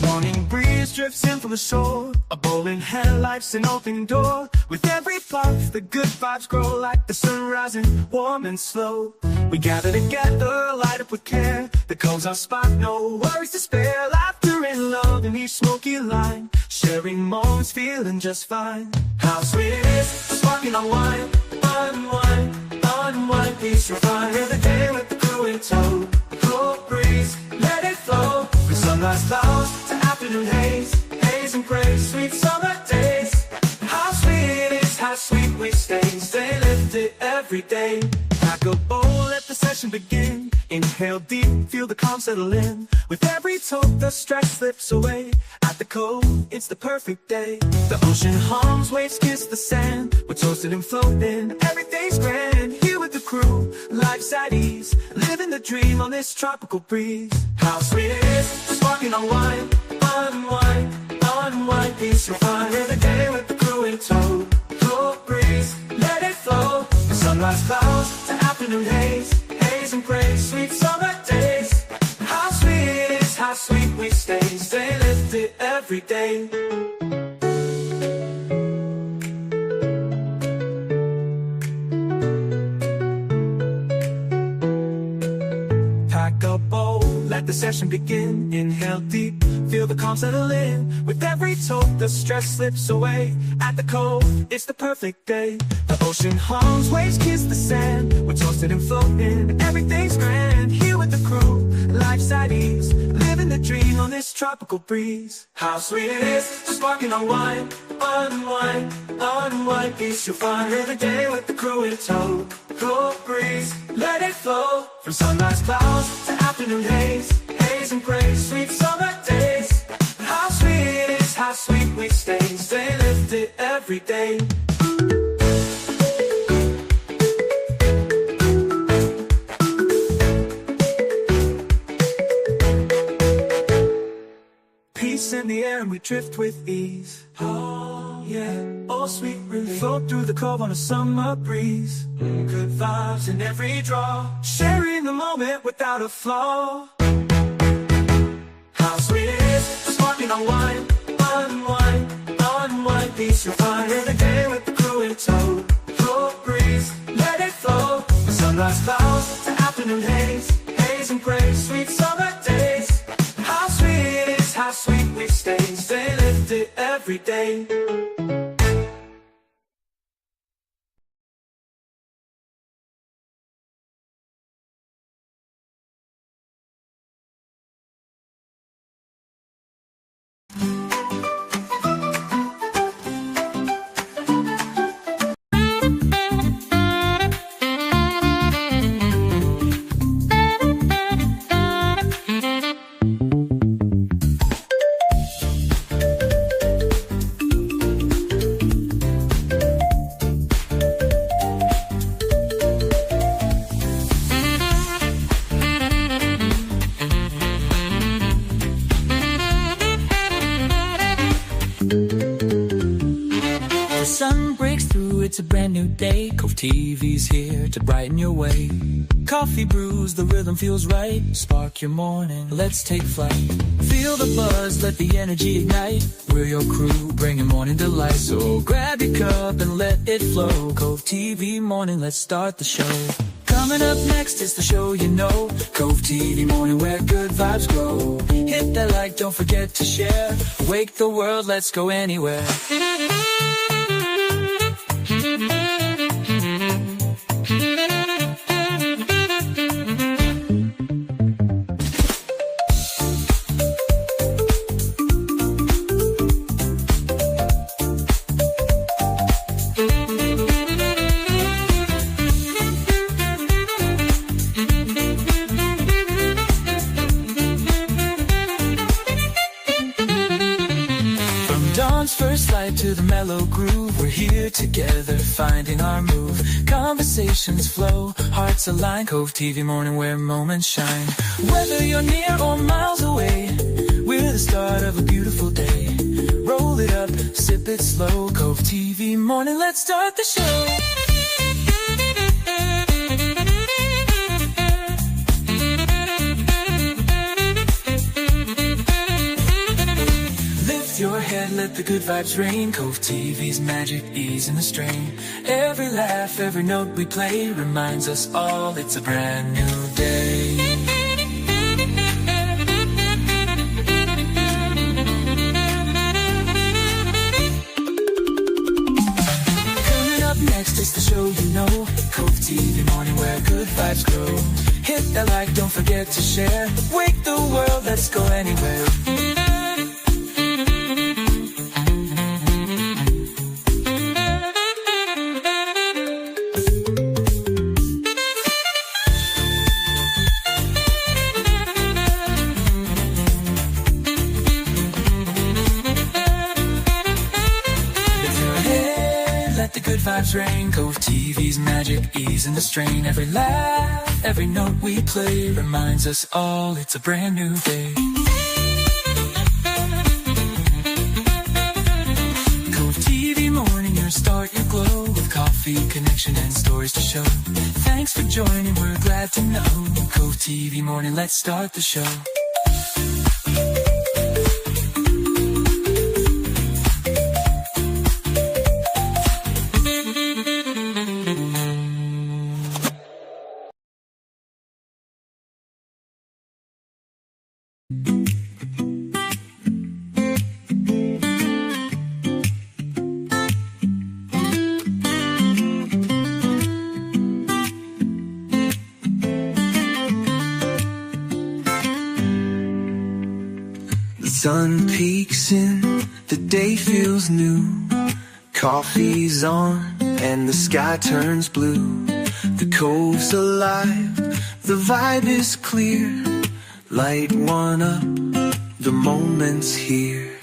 Morning breeze drifts in from the shore, a bowling headlights an open door. With every puff, the good vibes grow like the sun rising, warm and slow. We gather together, light up with care. The Cove's our spot, no worries to spare. Laughter and love in each smoky line, sharing moments, feeling just fine. How sweet it is, sparking on wine. Unwind, unwind, peace, refine. Hear the day with the crew in tow. Cool breeze, let it flow. From sunrise clouds to afternoon haze, haze and grace, sweet summer days. How sweet it is, how sweet we stay lifted every day. Pack a bowl, let the session begin. Inhale deep, feel the calm settle in. With every toke, the stress slips away. At the Cove, it's the perfect day. The ocean hums, waves kiss the sand. We're toasted and floating, everything's grand. Here with the crew, life's at ease, living the dream on this tropical breeze. How sweet it is, sparking on wine. Unwind, unwind, peace, refine. Hear the day with the crew in tow. Cool breeze, let it flow. The sunrise clouds to afternoon haze, haze and grace, sweet summer days. How sweet it is, how sweet we stay lifted every day. Pack a bowl, let the session begin. Inhale deep, feel the calm settle in. With every toke, the stress slips away. At the Cove, it's the perfect day. The ocean hums, waves kiss the sand. We're toasted and floating, everything's grand. Here with the crew, life's at ease, living the dream on this tropical breeze. How sweet it is, sparking on wine. Unwind, unwind, peace, you'll find. Every day with the crew in tow. Cool breeze, let it flow. From sunrise clouds to afternoon haze, haze and grace, sweet summer days. How sweet it is, how sweet we stay lifted every day. Peace in the air and we drift with ease. Oh yeah, oh sweet relief. Float through the Cove on a summer breeze. Good vibes in every draw, sharing the moment without a flaw. How sweet it is, sparking on wine. Unwind, unwind, peace, you'll find. Every day with the crew in tow. Cool breeze, let it flow. The sunrise clouds to afternoon haze, haze and grace, sweet summer days. How sweet it is, how sweet we stay lifted every day. It's a brand new day, Cove-TV's here to brighten your way. Coffee brews, the rhythm feels right. Spark your morning, let's take flight. Feel the buzz, let the energy ignite. We're your crew, bringing morning delight. So grab your cup and let it flow. Cove-TV morning, let's start the show. Coming up next is the show you know. Cove-TV morning where good vibes grow. Hit that like, don't forget to share. Wake the world, let's go anywhere. First light to the mellow groove, we're here together, finding our move. Conversations flow, hearts align. Cove-TV morning where moments shine. Whether you're near or miles away, we're the start of a beautiful day. Roll roll it up, sip it slow. Cove TV morning, let's start the show. Lift your head, let the good vibes rain. Cove TV's magic, ease in the strain. Every laugh, every note we play reminds us all it's a brand new day. Next is the show you know, Cove TV morning where good vibes grow. Hit that like, don't forget to share. Wake the world, let's go anywhere. Let the good vibes rain. Cove TV's magic, ease in the strain. Every laugh, every note we play reminds us all it's a brand new day. Cove TV morning, your start, your glow. With coffee, connection, and stories to show. Thanks for joining, we're glad to know. Cove TV morning, let's start the show. The sun peeks in, the day feels new. Coffee's on, and the sky turns blue. The cove's alive, the vibe is clear. Light one up, the moment's here.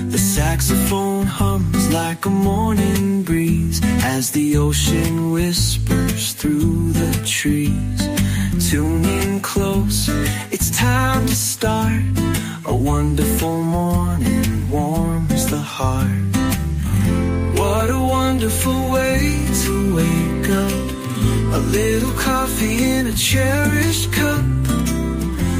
The saxophone hums like a morning breeze as the ocean whispers through the trees. Tune in close, it's time to start. A wonderful morning warms the heart. What a wonderful way to wake up. A little coffee in a cherished cup.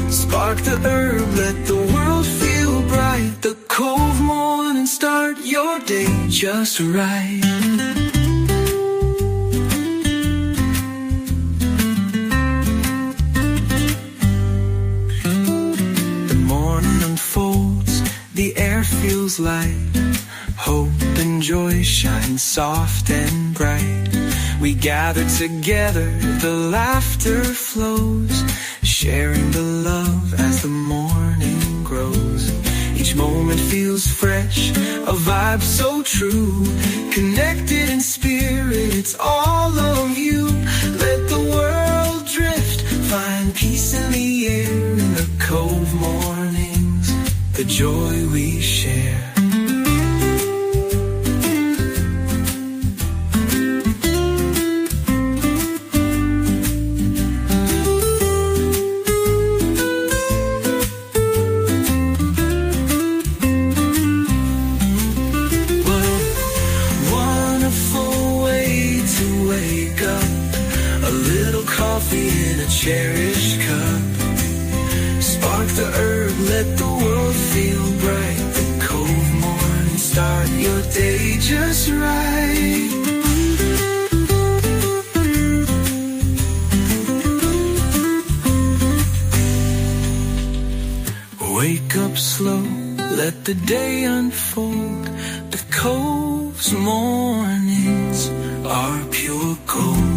Spark the herb, let the world feel bright. The Cove morning, start your day just right. The air feels light. Hope and joy shine soft and bright. We gather together, the laughter flows, sharing the love as the morning grows. Each moment feels fresh, a vibe so true. Connected in spirit, it's all of you. Let the world drift, find peace in the air. In the Cove mornings, the joy we share. What a wonderful way to wake up. A little coffee in a cherished cup. Spark the herb, let the world feel bright. The Cove morning, start your day just right. Wake up slow, let the day unfold. The Cove's mornings are pure gold.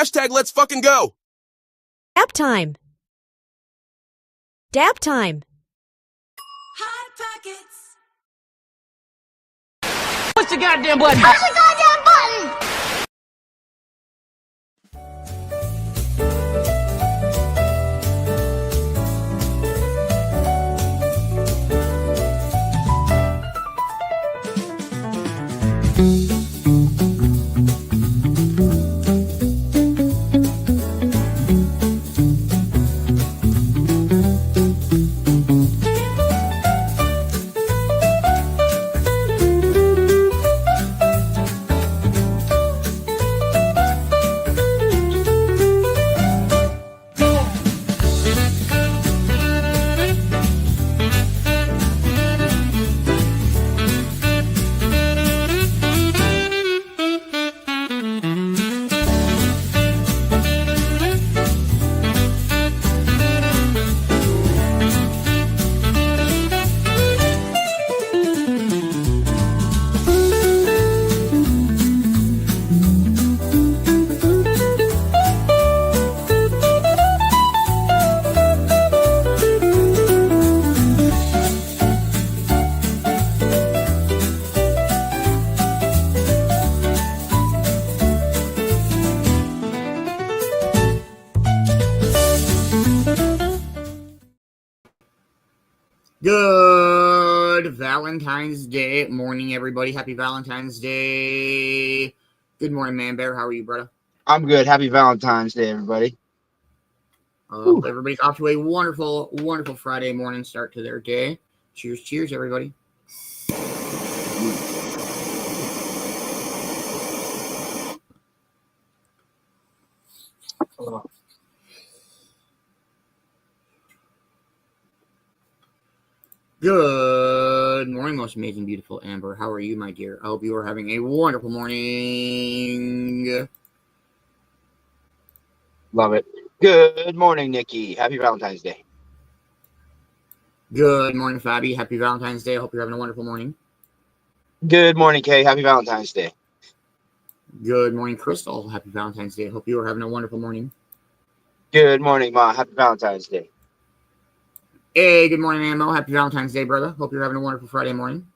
Hashtag let's fucking go. Dab time. Dab time. Hot Pockets. Push the goddamn button. Push the goddamn button. Good Valentine's Day morning, everybody. Happy Valentine's Day. Good morning, Man-Bear. How are you, brother? I'm good. Happy Valentine's Day, everybody. Everybody's off to a wonderful, wonderful Friday morning start to their day. Cheers, cheers, everybody. Good morning, most amazing, beautiful Amber. How are you, my dear? I hope you are having a wonderful morning. Love it. Good morning, Nikki. Happy Valentine's Day. Good morning, Fabi. Happy Valentine's Day. I hope you're having a wonderful morning. Good morning, Kay. Happy Valentine's Day. Good morning, Crystal. Happy Valentine's Day. I hope you are having a wonderful morning. Good morning, Ma. Happy Valentine's Day. Hey, good morning, Ammo. Happy Valentine's Day, brother. Hope you're having a wonderful Friday morning.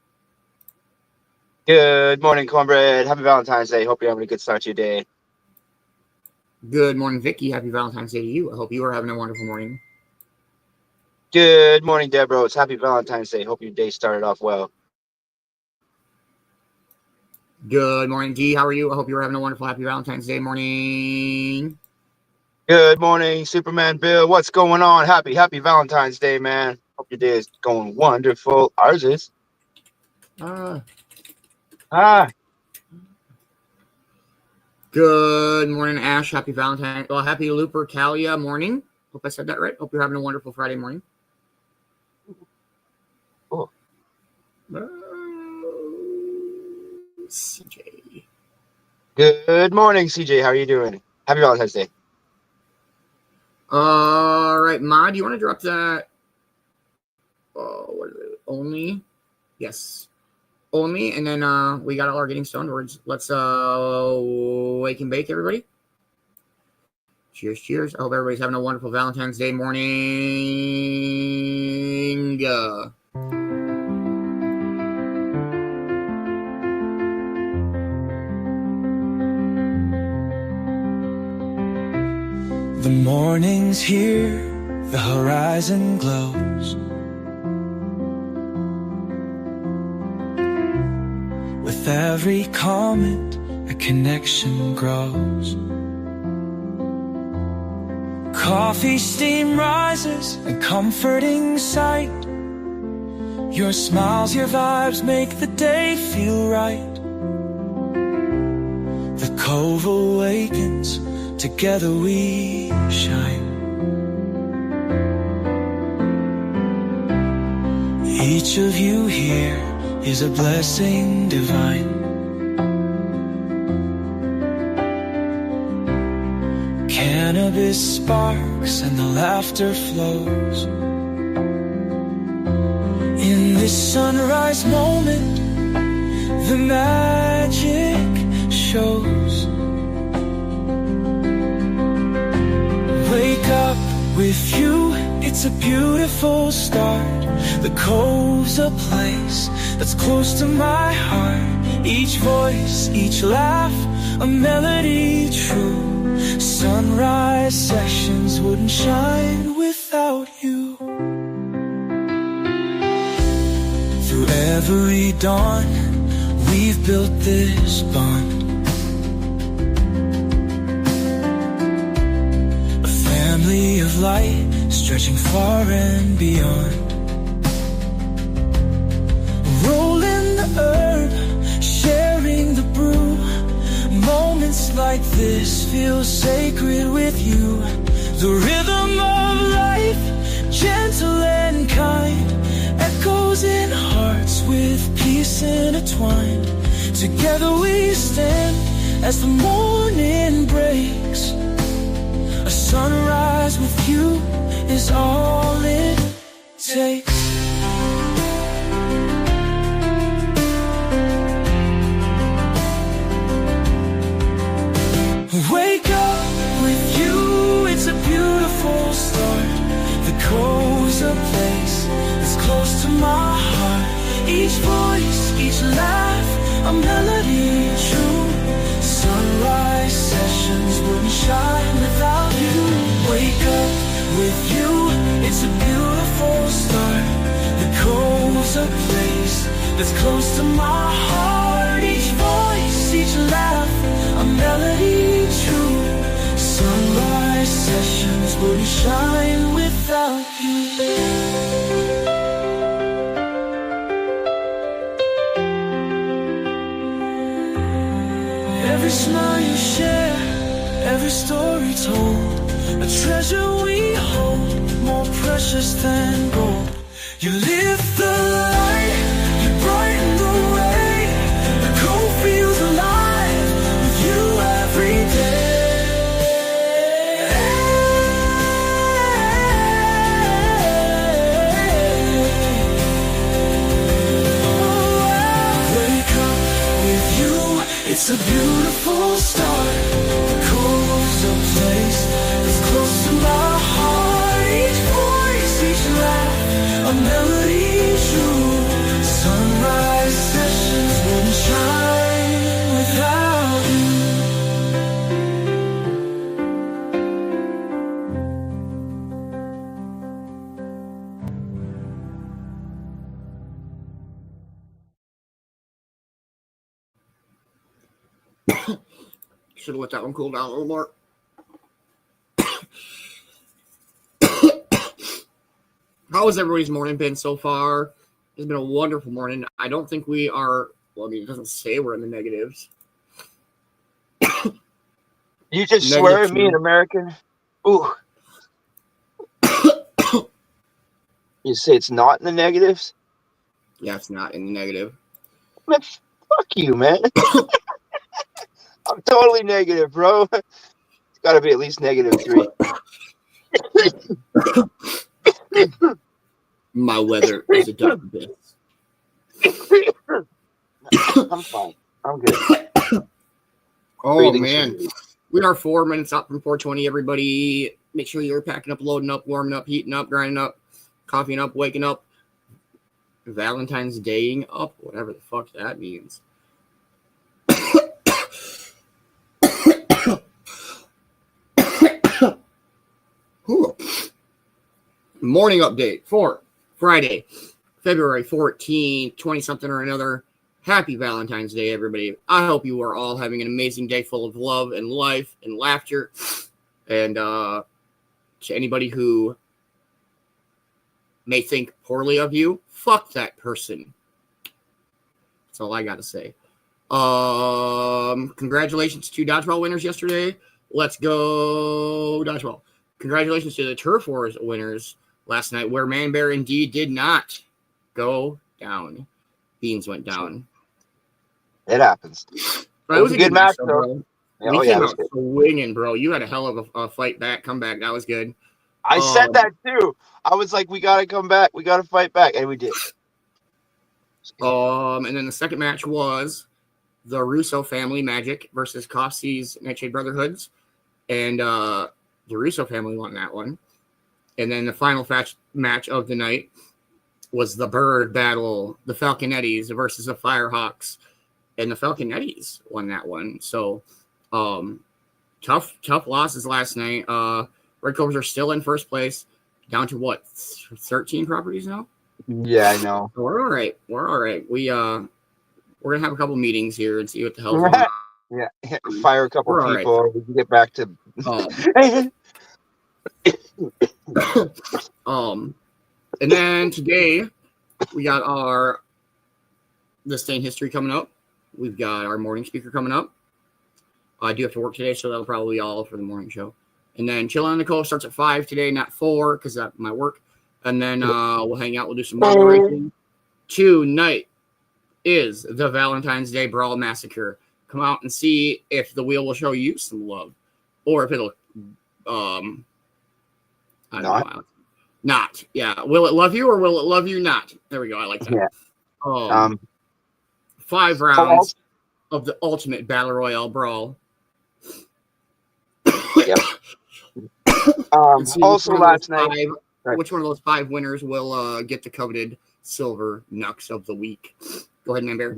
Good morning, Cornbread. Happy Valentine's Day. Hope you're having a good start to your day. Good morning, Vicki. Happy Valentine's Day to you. I hope you are having a wonderful morning. Good morning, Deborah. It's Happy Valentine's Day. Hope your day started off well. Good morning, Dee. How are you? I hope you're having a wonderful Happy Valentine's Day morning. Good morning, Superman Bill. What's going on? Happy Valentine's Day, man. Hope your day is going wonderful. Ours is. Good morning, Ash. Happy Valentine. Well, happy Lupercalia morning. Hope I said that right. Hope you're having a wonderful Friday morning. Cool. CJ. Good morning, CJ. How are you doing? Happy Valentine's Day. All right, Ma, do you want to drop that? What is it? Only? Yes. Only, and then we got all our getting stoned words. Let's wake and bake, everybody. Cheers, cheers. I hope everybody's having a wonderful Valentine's Day morning. The morning's here, the horizon glows. With every comment, a connection grows. Coffee steam rises, a comforting sight. Your smiles, your vibes make the day feel right. The Cove awakens, together we shine. Each of you here is a blessing divine. Cannabis sparks and the laughter flows. In this sunrise moment, the magic shows. it's a beautiful start. The Cove's a place that's close to my heart. Each voice, each laugh, a melody true. Sunrise sessions wouldn't shine without you. Through every dawn, we've built this bond. A family of light stretching far and beyond. Rolling the herb, sharing the brew. Moments like this feel sacred with you. The rhythm of life, gentle and kind, echoes in hearts with peace intertwined. Together we stand as the morning breaks. A sunrise with you is all it takes. Wake up with you, it's a beautiful start. The Cove's a place that's close to my heart. Each voice, each laugh, a melody true. Sunrise sessions wouldn't shine without you. Wake up with you, it's a beautiful start. The Cove's a place that's close to my heart. Each voice, each laugh, a melody true. Sunrise sessions wouldn't shine without you. Every smile you share, every story told, a treasure we hold, more precious than gold. You lift the light, you brighten the way. The Cove feels alive with you every day. Wake up with you, it's a beautiful start. The Cove's a place that's close to my heart. Each voice, each laugh, a melody true. Sunrise sessions wouldn't shine without you. Should have let that one cool down a little more. How has everybody's morning been so far? It's been a wonderful morning. I don't think we are, well, I mean, it doesn't say we're in the negatives. You just Negative swear at me, two. an American? Ooh. You say it's not in the negatives? Yeah, it's not in the negative. Man, fuck you, man. I'm totally negative, bro. It's got to be at least -3. My weather is a duck bit. I'm fine. I'm good. Oh, Breathing man. slowly. We are 4 minutes out from 420, everybody. Make sure you're packing up, loading up, warming up, heating up, grinding up, coffeeing up, waking up, Valentine's Daying up, whatever the fuck that means. Morning update for Friday, February 14th, 20-something or another. Happy Valentine's Day, everybody. I hope you are all having an amazing day full of love and life and laughter. And to anybody who may think poorly of you, fuck that person. That's all I got to say. Congratulations to dodgeball winners yesterday. Let's go dodgeball. Congratulations to the turf wars winners last night, where Man-Bear indeed did not go down. Beans went down. It happens. But it was a good match, though, though. bro. Yeah, We oh, yeah, came it was out good. swinging, bro. You had a hell of a fight back, comeback. That was good. I said that too. I was like, we got to come back. We got to fight back. And we did. And then the second match was the Russo family Magic versus Coffee's Nightshade Brotherhoods. And the Russo family won that one. And then the final match of the night was the bird battle, the Falconettis versus the Firehawks. And the Falconettis won that one. So tough losses last night. Red Cobras are still in first place, down to what, 13 properties now? Yeah, I know. So we're all right. We're gonna have a couple meetings here and see what the hell's going on. Yeah, fire a couple We're people. right. We can get back to. And then today we got this day in history coming up. We've got our morning speaker coming up. I do have to work today, so that'll probably be all for the morning show. And then Chillin' on the Cove starts at 5 today, not 4, because that's my work. And then we'll hang out. We'll do some marble racing. Tonight is the Valentine's Day Brawl Massacre. Come out and see if the wheel will show you some love, or if it'll, I don't know. Not. Yeah. Will it love you or will it love you not? There we go. I like that. Yeah. 5 rounds of the ultimate battle royale brawl. Yep. Also last night, which one of those 5 winners will get the coveted silver Nux of the week? Go ahead, Man-Bear.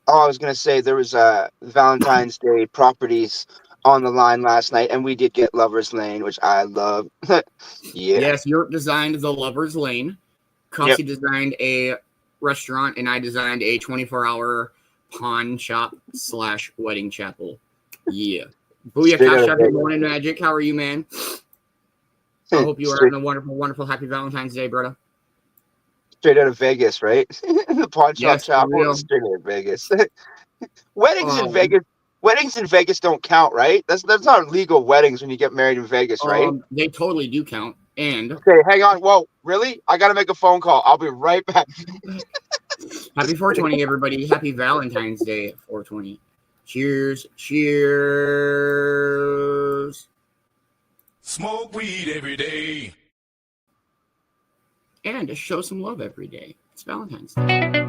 I was going to say there was Valentine's Day properties on the line last night, and we did get Lover's Lane, which I love. Yeah. Yes, Europe designed the Lover's Lane. Kelsey designed a restaurant, and I designed a 24-hour pawn shop / wedding chapel. Yeah. Booyah, Cash Happy Morning Magic. How are you, man? I hope you are having a wonderful, wonderful happy Valentine's Day, brother. Straight out of Vegas, right? The pawn shop chapel is straight out of Vegas. Weddings in Vegas don't count, right? That's not legal weddings when you get married in Vegas, right? They totally do count. And okay, hang on. Whoa, really? I gotta make a phone call. I'll be right back. Happy 420, everybody. Happy Valentine's Day, 420. Cheers. Cheers. Smoke weed every day. And to show some love every day. It's Valentine's Day.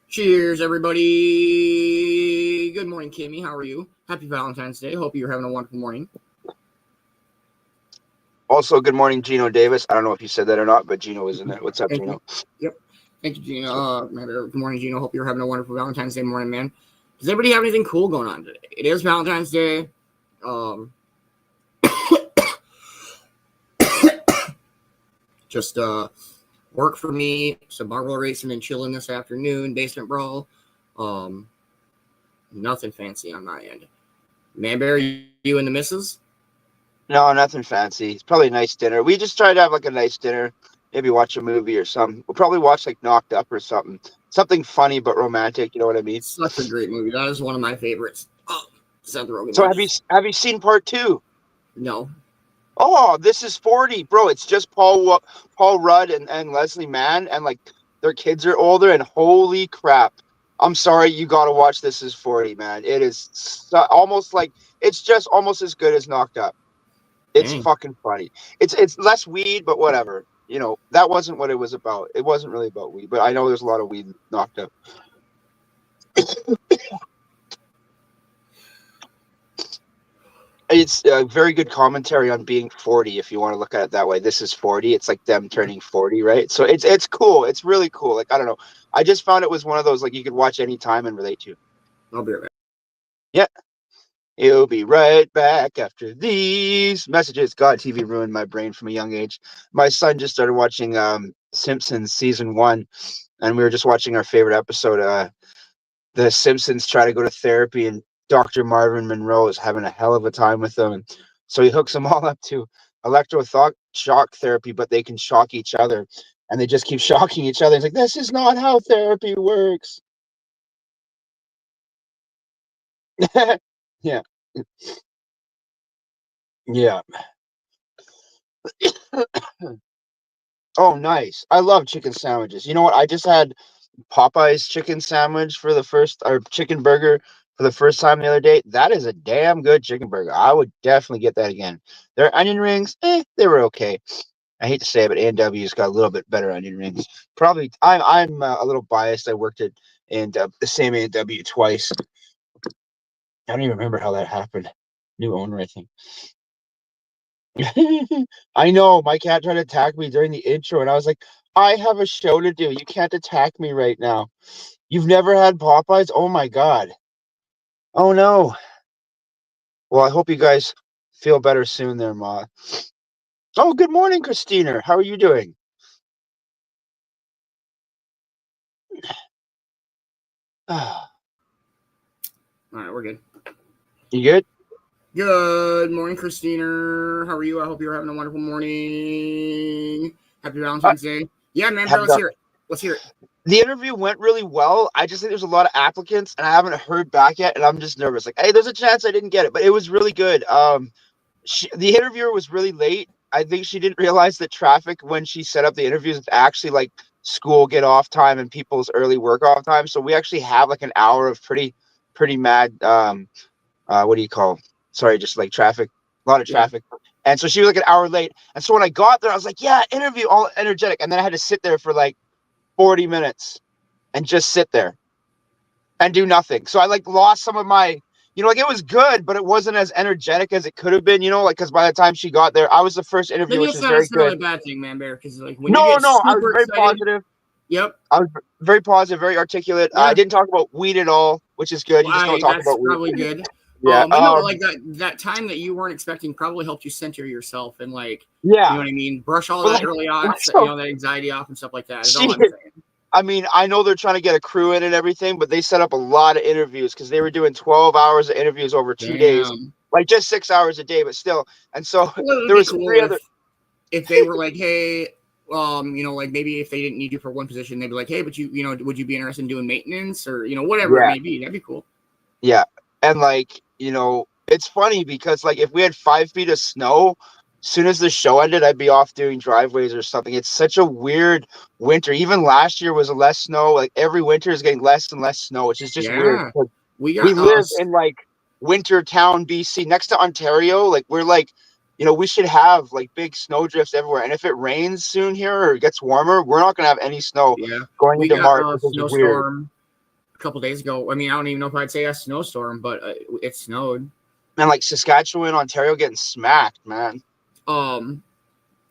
Cheers, everybody. Good morning, Kimmy. How are you? Happy Valentine's Day. Hope you're having a wonderful morning. Also, good morning, Gino Davis. I don't know if you said that or not, but Gino is in there. What's up, Gino? Yep. Thank you, Gino. Good morning, Gino. Hope you're having a wonderful Valentine's Day morning, man. Does anybody have anything cool going on today? It is Valentine's Day. Just work for me, some marble racing and chilling this afternoon, basement brawl. Nothing fancy on my end. Man-Bear, you and the missus? No, nothing fancy. It's probably a nice dinner. We just tried to have like a nice dinner, maybe watch a movie or something. We'll probably watch like Knocked Up or something. Something funny but romantic, you know what I mean? Such a great movie. That is one of my favorites. Oh, Seth Rogen. So have you seen part 2? No. Oh, this is 40, bro. It's just Paul Rudd and Leslie Mann, and like their kids are older, and holy crap. I'm sorry, you got to watch This Is 40, man. It is almost like, it's just almost as good as Knocked Up. It's fucking funny. It's less weed, but whatever. You know, that wasn't what it was about. It wasn't really about weed, but I know there's a lot of weed Knocked Up. It's a very good commentary on being 40, if you want to look at it that way. This is 40. It's like them turning 40, right? So it's cool. It's really cool. Like, I don't know. I just found it was one of those, like, you could watch any time and relate to. I'll be right back. Yeah. You'll be right back after these messages. God, TV ruined my brain from a young age. My son just started watching Simpsons season 1, and we were just watching our favorite episode. The Simpsons try to go to therapy, and Dr. Marvin Monroe is having a hell of a time with them. And so he hooks them all up to shock therapy, but they can shock each other. And they just keep shocking each other. It's like, this is not how therapy works. Yeah. Yeah. Oh, nice. I love chicken sandwiches. You know what? I just had Popeye's chicken sandwich chicken burger for the first time the other day. That is a damn good chicken burger. I would definitely get that again. Their onion rings, they were okay. I hate to say it, but A&W's got a little bit better onion rings. Probably, I'm a little biased. I worked at the same A&W twice. I don't even remember how that happened. New owner, I think. I know, my cat tried to attack me during the intro, and I was like, I have a show to do. You can't attack me right now. You've never had Popeyes? Oh my God. Oh no. Well, I hope you guys feel better soon there, Ma. Oh, good morning, Christina. How are you doing? All right, we're good. You good? Good morning, Christina. How are you? I hope you're having a wonderful morning. Happy Valentine's Day. Yeah, man, let's hear it. Let's hear it. The interview went really well. I just think there's a lot of applicants, and I haven't heard back yet, and I'm just nervous. Like, hey, there's a chance I didn't get it, but it was really good. The interviewer was really late. I think she didn't realize that traffic when she set up the interviews is actually like school get off time and people's early work off time. So we actually have like an hour of pretty mad. What do you call? Sorry, just like traffic, a lot of traffic. Yeah. And so she was like an hour late. And so when I got there, I was like, yeah, interview, all energetic. And then I had to sit there for like 40 minutes and just sit there and do nothing. So I like lost some of my, like it was good, but it wasn't as energetic as it could have been, like, because by the time she got there, I was the first interview, which is very good. Maybe it's not a bad thing, Man-Bear, because like when I was very excited, positive. Yep. I was very positive, very articulate. Yeah. I didn't talk about weed at all, which is good. You just don't talk about weed. That's probably good. Yeah. Like that time that you weren't expecting probably helped you center yourself and like, you know what I mean? Brush all that early on, that anxiety off and stuff like that. Is all I'm saying. I mean, I know they're trying to get a crew in and everything, but they set up a lot of interviews because they were doing 12 hours of interviews over 2 days, like just 6 hours a day, but still. And so there was cool if they were like, hey, like maybe if they didn't need you for one position, they'd be like, hey, but would you be interested in doing maintenance or, whatever it may be? That'd be cool. Yeah. And like, it's funny because like if we had 5 feet of snow, soon as the show ended, I'd be off doing driveways or something. It's such a weird winter. Even last year was less snow. Like every winter is getting less and less snow, which is just weird. We live in like winter town, BC, next to Ontario. Like we're like, we should have like big snow drifts everywhere. And if it rains soon here or it gets warmer, we're not gonna have any snow going into March. Snowstorm couple days ago. I mean, I don't even know if I'd say a snowstorm, but it snowed. Man, like Saskatchewan, Ontario getting smacked, man.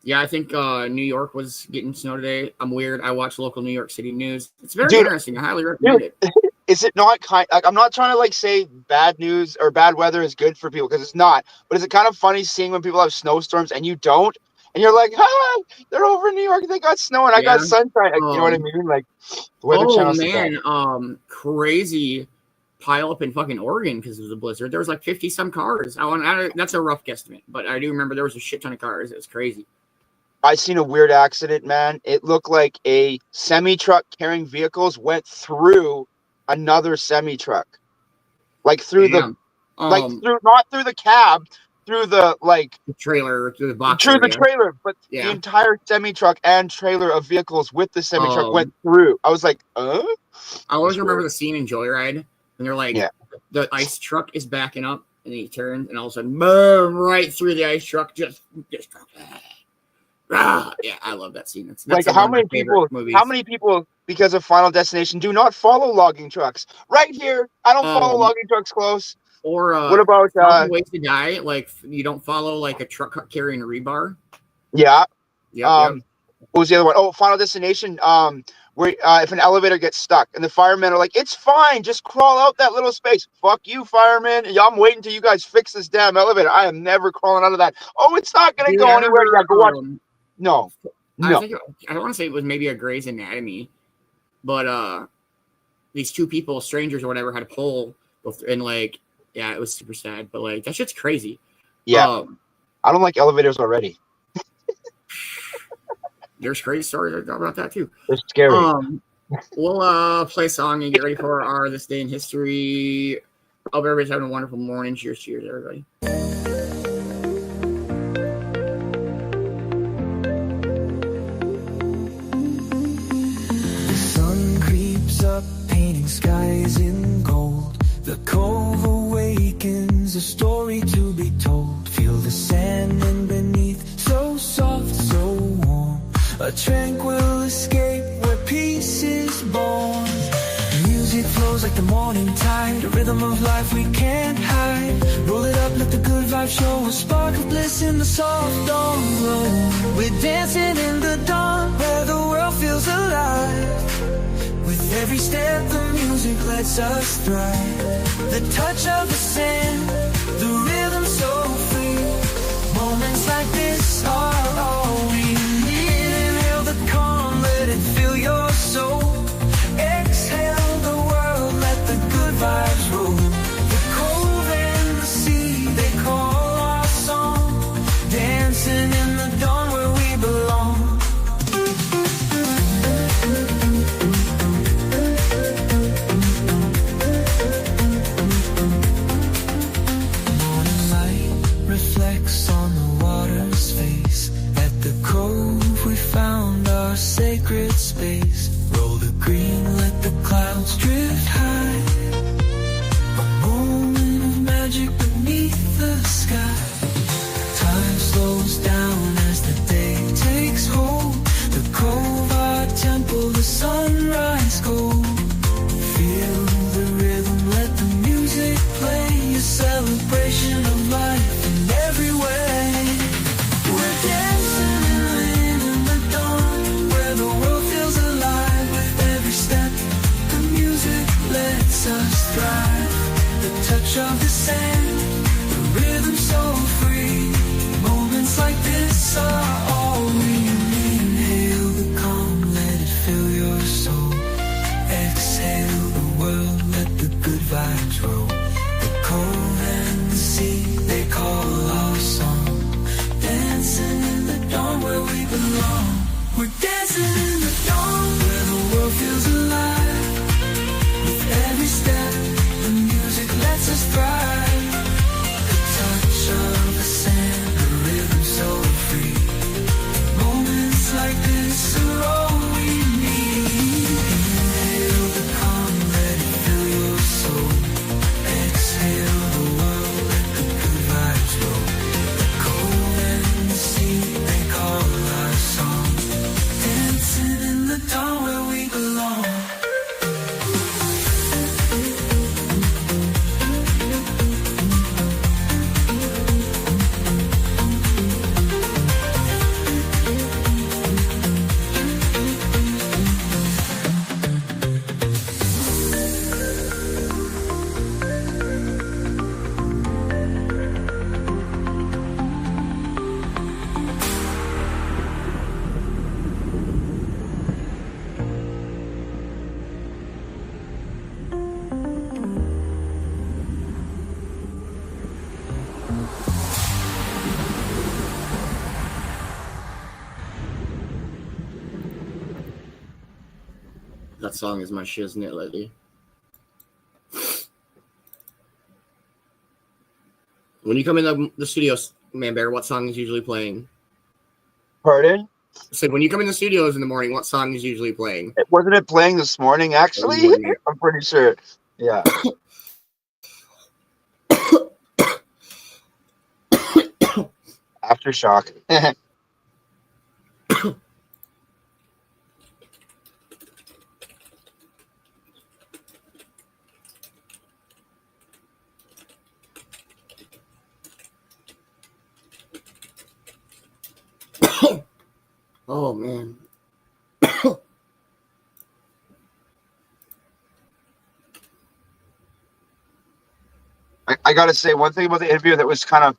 Yeah, I think New York was getting snow today. I'm weird. I watch local New York City news. It's very interesting. I highly recommend it. Is it not like, I'm not trying to like say bad news or bad weather is good for people, because it's not. But is it kind of funny seeing when people have snowstorms and you don't, and you're like, they're over in New York, they got snow and I got sunshine. Like, you know what I mean? Like, the Weather Channel. Crazy pile up in fucking Oregon because of the blizzard. There was like 50 some cars. That's a rough guesstimate, but I do remember there was a shit ton of cars. It was crazy. I seen a weird accident, man. It looked like a semi truck carrying vehicles went through another semi truck, like through not through the cab, through the the trailer, through the box, through the trailer, but the entire semi truck and trailer of vehicles with the semi truck went through. I was like, I always remember the scene in Joyride, and they're like, the ice truck is backing up, and he turns, and all of a sudden, boom, right through the ice truck, just. Yeah, I love that scene. That's like how many people because of Final Destination do not follow logging trucks? Right here, I don't follow logging trucks close. Or what about Ways to Die? Like you don't follow like a truck carrying rebar. Yeah. What was the other one? Oh, Final Destination. Where if an elevator gets stuck and the firemen are like, "It's fine, just crawl out that little space." Fuck you, firemen! I'm waiting till you guys fix this damn elevator. I am never crawling out of that. Oh, it's not gonna go anywhere. Yeah, go on. No. I want to say it was maybe a Grey's Anatomy, but these two people, strangers or whatever, had a pole, and like, yeah, it was super sad. But like, that shit's crazy. Yeah, I don't like elevators already. There's crazy stories about that too. It's scary. We'll play a song and get ready for our This Day in History. Hope everybody's having a wonderful morning. Cheers, everybody. Up, painting skies in gold. The Cove awakens, a story to be told. Feel the sand in beneath, so soft, so warm. A tranquil escape where peace is born. Music flows like the morning tide, a rhythm of life we can't hide. Roll it up, let the good vibe show. A spark of bliss in the soft dawn glow. We're dancing in the dawn where the world feels alive. With every step, the music lets us thrive. The touch of the sand, the rhythm so free. Moments like this are all we need. Inhale the calm, let it fill your soul. Exhale the world, let the good vibes roll. The cove and the sea, they call our song. Dancing in the dawn where we belong. On the water's face, at the cove we found our sacred space. Roll the green, let the clouds drift high. A moment of magic beneath the sky. Time slows down as the day takes hold. The cove, our temple, the sunrise gold. Feel the rhythm, let the music play. A celebration of life. Every way, we're dancing in the dawn where the world feels alive. With every step, the music lets us thrive. The touch of the sand, the rhythm so free. Moments like this are all we need. Inhale the calm, let it fill your soul. Exhale the world, let the good vibes roll. The cove and the sea, they call our song. Dancing in the dawn where we belong. We're dancing in the dawn where the world feels alive. With every step, the music lets us thrive. The touch of the sand, the rhythm so free. song is my shiznit lately. When you come in the studios, Man-Bear, what song is usually playing? Pardon? I said, when you come in the studios in the morning, what song is usually playing? Wasn't it playing this morning, actually? I'm pretty sure. Yeah. Aftershock. Oh, man. I got to say, one thing about the interview that was kind of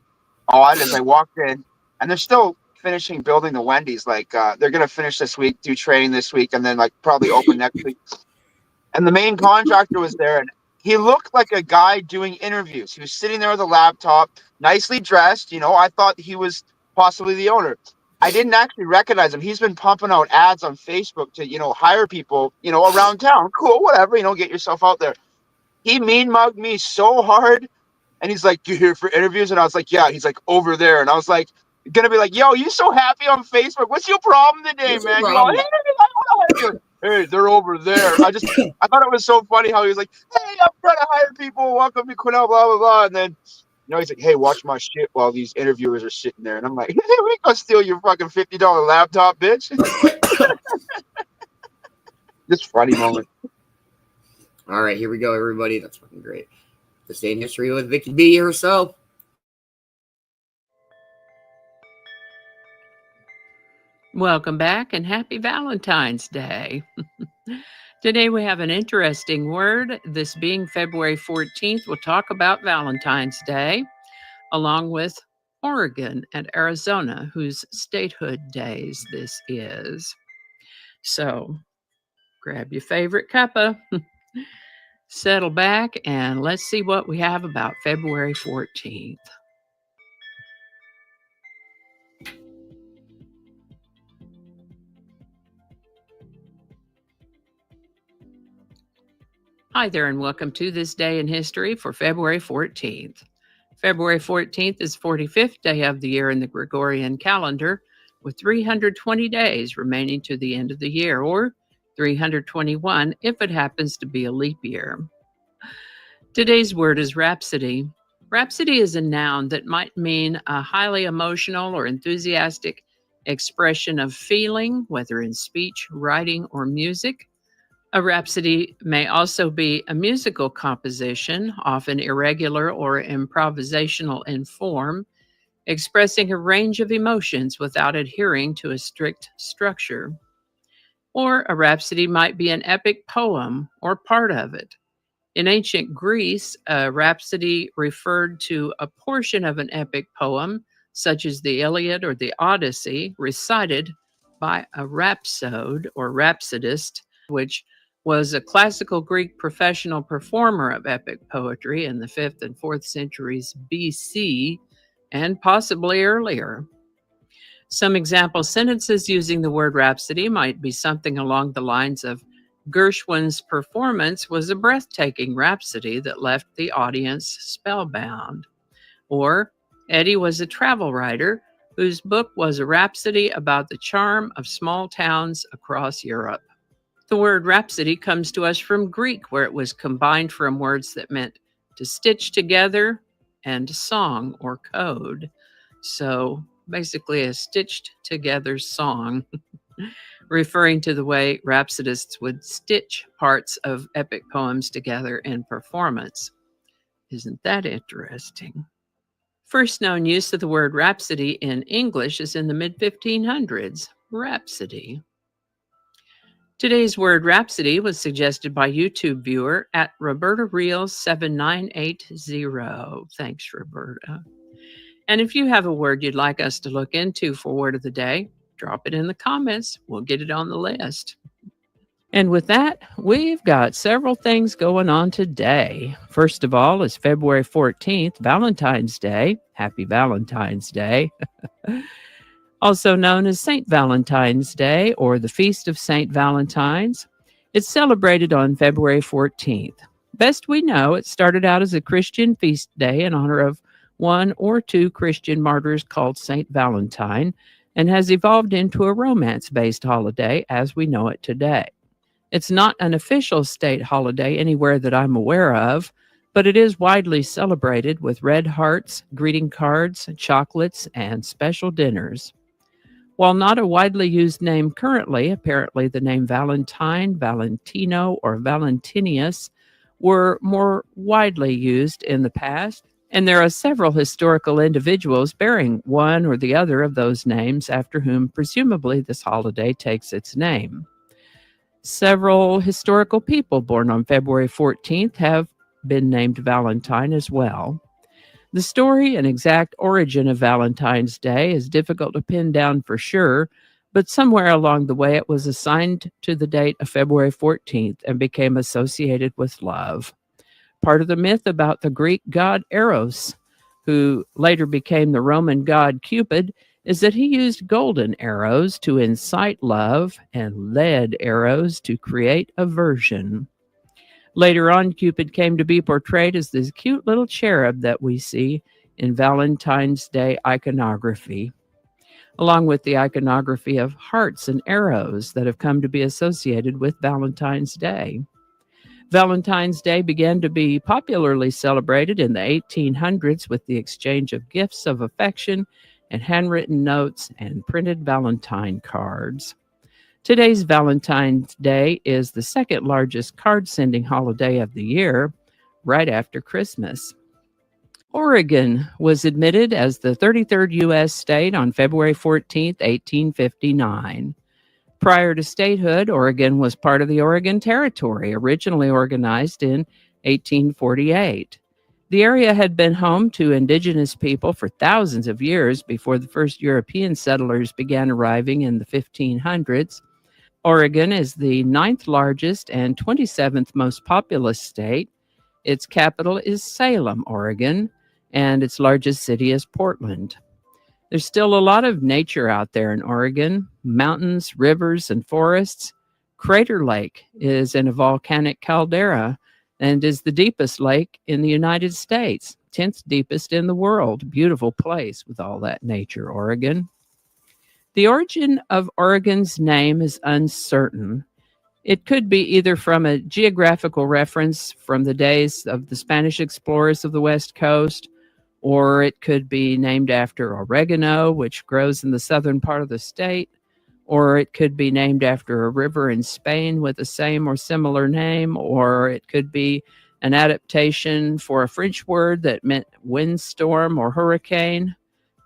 odd is I walked in, and they're still finishing building the Wendy's. Like, they're going to finish this week, do training this week, and then, like, probably open next week. And the main contractor was there, and he looked like a guy doing interviews. He was sitting there with a laptop, nicely dressed. I thought he was possibly the owner. I didn't actually recognize him. He's been pumping out ads on Facebook to, hire people, around town. Cool, whatever, get yourself out there. He mean mugged me so hard. And he's like, "You here for interviews?" And I was like, "Yeah." He's like, "Over there." And I was like, gonna be like, "Yo, you so happy on Facebook? What's your problem today, man?" Hey, they're over there. I thought it was so funny how he was like, "Hey, I'm trying to hire people. Welcome to Quinnell, blah blah blah." And then, he's like, "Hey, watch my shit while these interviewers are sitting there." And I'm like, "Hey, we ain't gonna steal your fucking $50 laptop, bitch." Just funny moment. All right, here we go, everybody. That's fucking great. This day in history with Vicki B herself. Welcome back and happy Valentine's Day. Today we have an interesting word. This being February 14th, we'll talk about Valentine's Day, along with Oregon and Arizona, whose statehood days this is. So grab your favorite cuppa, settle back, and let's see what we have about February 14th. Hi there, and welcome to This Day in History for February 14th. February 14th is 45th day of the year in the Gregorian calendar, with 320 days remaining to the end of the year, or 321 if it happens to be a leap year. Today's word is rhapsody. Rhapsody is a noun that might mean a highly emotional or enthusiastic expression of feeling, whether in speech, writing, or music. A rhapsody may also be a musical composition, often irregular or improvisational in form, expressing a range of emotions without adhering to a strict structure. Or a rhapsody might be an epic poem or part of it. In ancient Greece, a rhapsody referred to a portion of an epic poem, such as the Iliad or the Odyssey, recited by a rhapsode or rhapsodist, which was a classical Greek professional performer of epic poetry in the 5th and 4th centuries BC, and possibly earlier. Some example sentences using the word rhapsody might be something along the lines of, Gershwin's performance was a breathtaking rhapsody that left the audience spellbound. Or, Eddie was a travel writer whose book was a rhapsody about the charm of small towns across Europe. The word rhapsody comes to us from Greek, where it was combined from words that meant to stitch together and song or code. So basically a stitched together song, referring to the way rhapsodists would stitch parts of epic poems together in performance. Isn't that interesting? First known use of the word rhapsody in English is in the mid-1500s, rhapsody. Today's word rhapsody was suggested by YouTube viewer at Roberta Reels 7980. Thanks, Roberta. And if you have a word you'd like us to look into for Word of the Day, drop it in the comments. We'll get it on the list. And with that, we've got several things going on today. First of all is February 14th, Valentine's Day. Happy Valentine's Day. Also known as St. Valentine's Day or the Feast of St. Valentine's. It's celebrated on February 14th. Best we know, it started out as a Christian feast day in honor of one or two Christian martyrs called St. Valentine, and has evolved into a romance-based holiday as we know it today. It's not an official state holiday anywhere that I'm aware of, but it is widely celebrated with red hearts, greeting cards, chocolates, and special dinners. While not a widely used name currently, apparently the name Valentine, Valentino, or Valentinius were more widely used in the past, and there are several historical individuals bearing one or the other of those names after whom presumably this holiday takes its name. Several historical people born on February 14th have been named Valentine as well. The story and exact origin of Valentine's Day is difficult to pin down for sure, but somewhere along the way it was assigned to the date of February 14th and became associated with love. Part of the myth about the Greek god Eros, who later became the Roman god Cupid, is that he used golden arrows to incite love and lead arrows to create aversion. Later on, Cupid came to be portrayed as this cute little cherub that we see in Valentine's Day iconography, along with the iconography of hearts and arrows that have come to be associated with Valentine's Day. Valentine's Day began to be popularly celebrated in the 1800s with the exchange of gifts of affection and handwritten notes and printed Valentine cards. Today's Valentine's Day is the second largest card-sending holiday of the year, right after Christmas. Oregon was admitted as the 33rd U.S. state on February 14, 1859. Prior to statehood, Oregon was part of the Oregon Territory, originally organized in 1848. The area had been home to indigenous people for thousands of years before the first European settlers began arriving in the 1500s. Oregon is the 9th largest and 27th most populous state. Its capital is Salem, Oregon, and its largest city is Portland. There's still a lot of nature out there in Oregon: mountains, rivers, and forests. Crater Lake is in a volcanic caldera and is the deepest lake in the United States, 10th deepest in the world. Beautiful place with all that nature, Oregon. The origin of Oregon's name is uncertain. It could be either from a geographical reference from the days of the Spanish explorers of the West Coast, or it could be named after oregano, which grows in the southern part of the state, or it could be named after a river in Spain with the same or similar name, or it could be an adaptation for a French word that meant windstorm or hurricane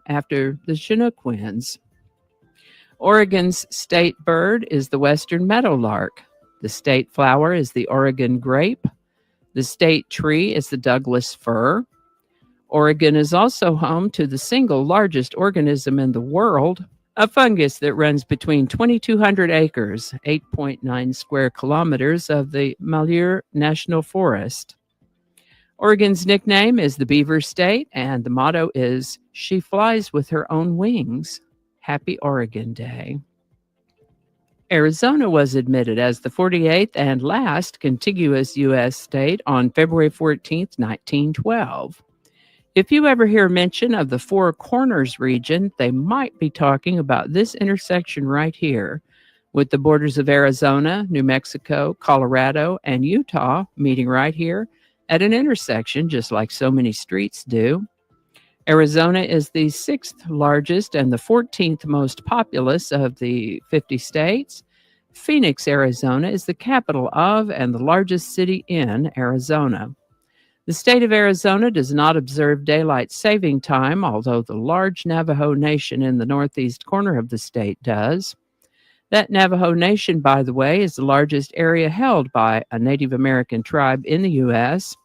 after the Chinook winds. Oregon's state bird is the western meadowlark. The state flower is the Oregon grape. The state tree is the Douglas fir. Oregon is also home to the single largest organism in the world, a fungus that runs between 2,200 acres, 8.9 square kilometers of the Malheur National Forest. Oregon's nickname is the Beaver State, and the motto is, "She flies with her own wings." Happy Oregon Day. Arizona was admitted as the 48th and last contiguous U.S. state on February 14, 1912. If you ever hear mention of the Four Corners region, they might be talking about this intersection right here, with the borders of Arizona, New Mexico, Colorado, and Utah meeting right here at an intersection, just like so many streets do. Arizona is the 6th largest and the 14th most populous of the 50 states. Phoenix, Arizona is the capital of and the largest city in Arizona. The state of Arizona does not observe daylight saving time, although the large Navajo Nation in the northeast corner of the state does. That Navajo Nation, by the way, is the largest area held by a Native American tribe in the U.S.,